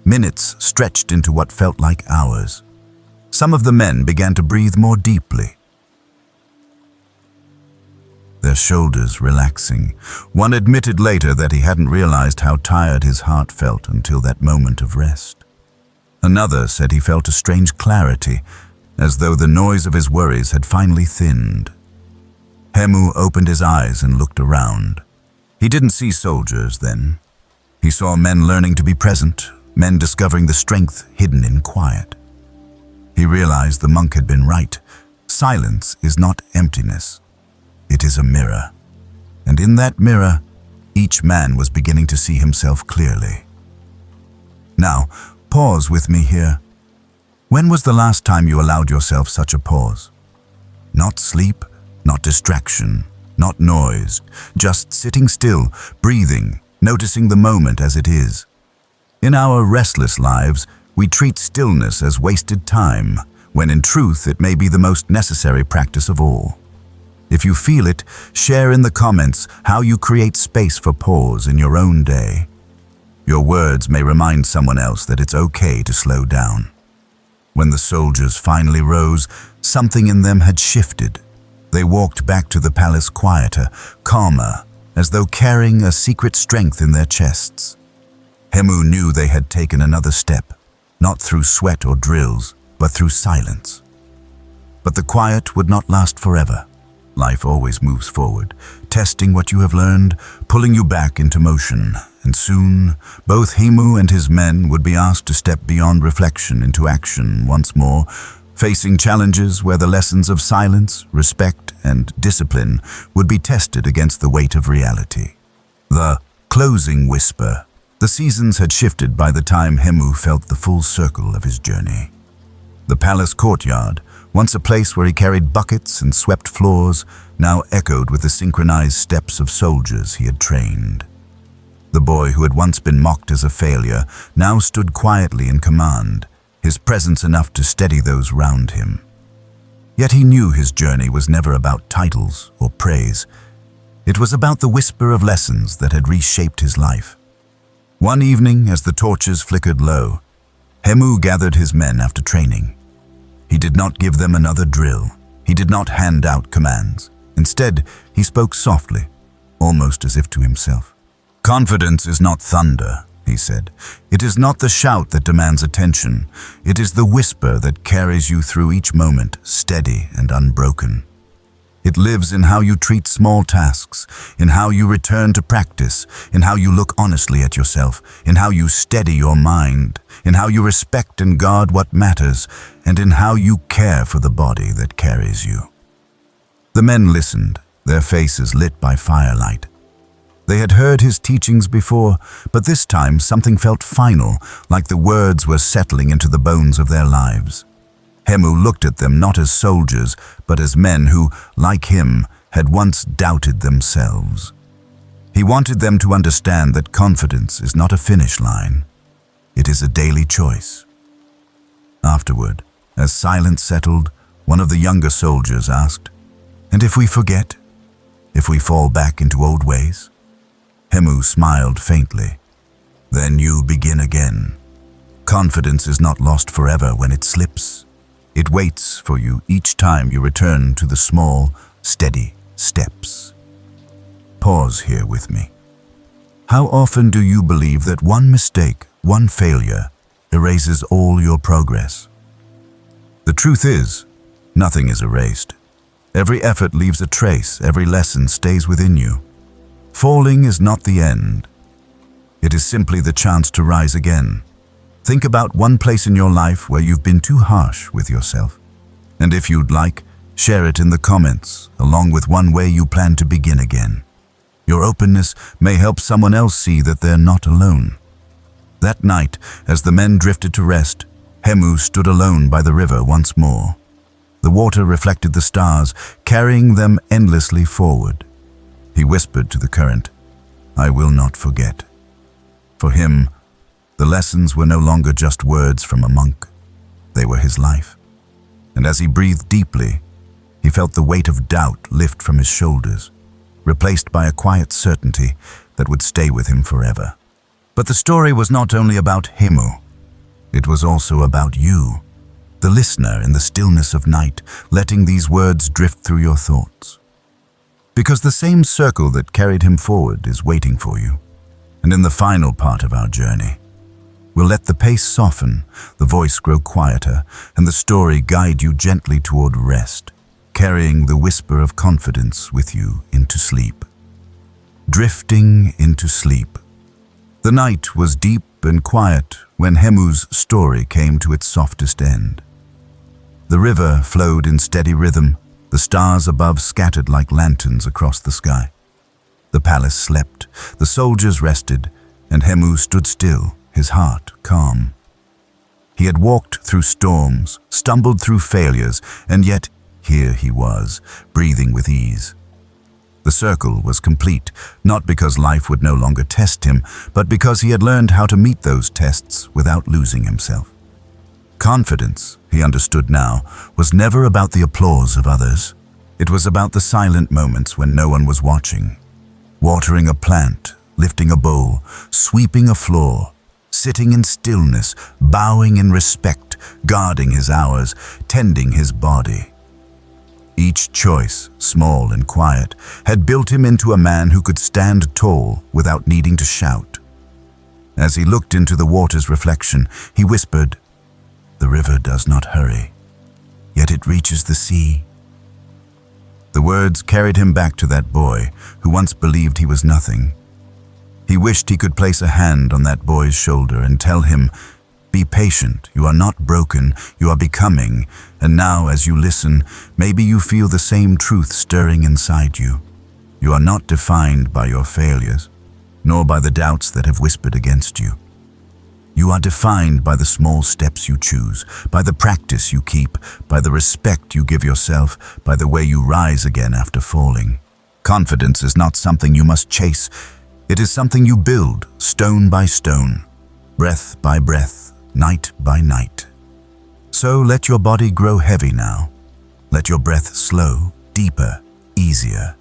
Minutes stretched into what felt like hours. Some of the men began to breathe more deeply, their shoulders relaxing. One admitted later that he hadn't realized how tired his heart felt until that moment of rest. Another said he felt a strange clarity, as though the noise of his worries had finally thinned. Hemu opened his eyes and looked around. He didn't see soldiers then. He saw men learning to be present, men discovering the strength hidden in quiet. He realized the monk had been right. Silence is not emptiness. It is a mirror. And in that mirror, each man was beginning to see himself clearly. Now, pause with me here. When was the last time you allowed yourself such a pause? Not sleep, not distraction, not noise, just sitting still, breathing, noticing the moment as it is. In our restless lives, we treat stillness as wasted time, when in truth it may be the most necessary practice of all. If you feel it, share in the comments how you create space for pause in your own day. Your words may remind someone else that it's okay to slow down. When the soldiers finally rose, something in them had shifted. They walked back to the palace quieter, calmer, as though carrying a secret strength in their chests. Hemu knew they had taken another step, not through sweat or drills, but through silence. But the quiet would not last forever. Life always moves forward, testing what you have learned, pulling you back into motion, and soon, both Hemu and his men would be asked to step beyond reflection into action once more, facing challenges where the lessons of silence, respect, and discipline would be tested against the weight of reality. The closing whisper. The seasons had shifted by the time Hemu felt the full circle of his journey. The palace courtyard, once a place where he carried buckets and swept floors, now echoed with the synchronized steps of soldiers he had trained. The boy who had once been mocked as a failure now stood quietly in command, his presence enough to steady those round him. Yet he knew his journey was never about titles or praise. It was about the whisper of lessons that had reshaped his life. One evening, as the torches flickered low, Hemu gathered his men after training. He did not give them another drill. He did not hand out commands. Instead, he spoke softly, almost as if to himself. "Confidence is not thunder," he said. "It is not the shout that demands attention. It is the whisper that carries you through each moment, steady and unbroken." It lives in how you treat small tasks, in how you return to practice, in how you look honestly at yourself, in how you steady your mind, in how you respect and guard what matters, and in how you care for the body that carries you. The men listened, their faces lit by firelight. They had heard his teachings before, but this time something felt final, like the words were settling into the bones of their lives. Hemu looked at them not as soldiers, but as men who, like him, had once doubted themselves. He wanted them to understand that confidence is not a finish line. It is a daily choice. Afterward, as silence settled, one of the younger soldiers asked, "And if we forget? If we fall back into old ways?" Hemu smiled faintly. "Then you begin again. Confidence is not lost forever when it slips. It waits for you each time you return to the small, steady steps." Pause here with me. How often do you believe that one mistake, one failure, erases all your progress? The truth is, nothing is erased. Every effort leaves a trace, every lesson stays within you. Falling is not the end. It is simply the chance to rise again. Think about one place in your life where you've been too harsh with yourself. And if you'd like, share it in the comments, along with one way you plan to begin again. Your openness may help someone else see that they're not alone. That night, as the men drifted to rest, Hemu stood alone by the river once more. The water reflected the stars, carrying them endlessly forward. He whispered to the current, "I will not forget." For him, the lessons were no longer just words from a monk. They were his life. And as he breathed deeply, he felt the weight of doubt lift from his shoulders, replaced by a quiet certainty that would stay with him forever. But the story was not only about Hemu. It was also about you, the listener in the stillness of night, letting these words drift through your thoughts. Because the same circle that carried him forward is waiting for you. And in the final part of our journey, we'll let the pace soften, the voice grow quieter, and the story guide you gently toward rest, carrying the whisper of confidence with you into sleep. Drifting into sleep. The night was deep and quiet when Hemu's story came to its softest end. The river flowed in steady rhythm, the stars above scattered like lanterns across the sky. The palace slept, the soldiers rested, and Hemu stood still, his heart calm. He had walked through storms, stumbled through failures, and yet here he was, breathing with ease. The circle was complete, not because life would no longer test him, but because he had learned how to meet those tests without losing himself. Confidence, he understood now, was never about the applause of others. It was about the silent moments when no one was watching. Watering a plant, lifting a bowl, sweeping a floor, sitting in stillness, bowing in respect, guarding his hours, tending his body. Each choice, small and quiet, had built him into a man who could stand tall without needing to shout. As he looked into the water's reflection, he whispered, "The river does not hurry, yet it reaches the sea." The words carried him back to that boy who once believed he was nothing. He wished he could place a hand on that boy's shoulder and tell him, "Be patient, you are not broken, you are becoming, and now as you listen, maybe you feel the same truth stirring inside you. You are not defined by your failures, nor by the doubts that have whispered against you. You are defined by the small steps you choose, by the practice you keep, by the respect you give yourself, by the way you rise again after falling. Confidence is not something you must chase. It is something you build, stone by stone, breath by breath, night by night. So let your body grow heavy now. Let your breath slow, deeper, easier.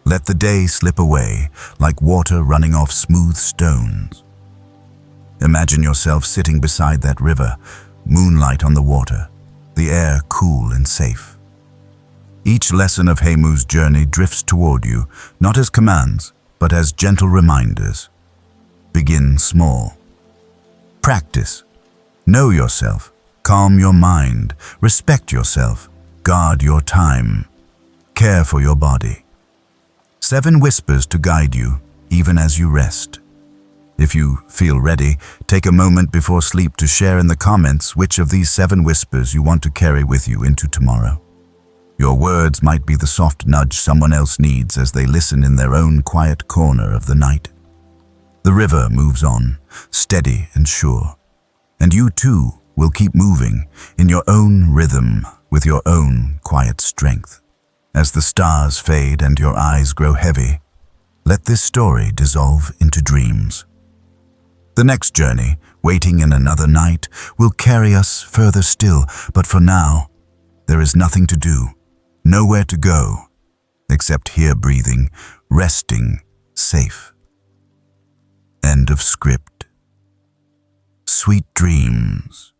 Let the day slip away like water running off smooth stones. Imagine yourself sitting beside that river, moonlight on the water, the air cool and safe. Each lesson of Hemu's journey drifts toward you, not as commands, but as gentle reminders. Begin small. Practice. Know yourself. Calm your mind. Respect yourself. Guard your time. Care for your body. 7 whispers to guide you, even as you rest. If you feel ready, take a moment before sleep to share in the comments which of these 7 whispers you want to carry with you into tomorrow. Your words might be the soft nudge someone else needs as they listen in their own quiet corner of the night. The river moves on, steady and sure, and you too will keep moving in your own rhythm with your own quiet strength. As the stars fade and your eyes grow heavy, let this story dissolve into dreams. The next journey, waiting in another night, will carry us further still, but for now, there is nothing to do, nowhere to go, except here breathing, resting, safe. End of script. Sweet dreams.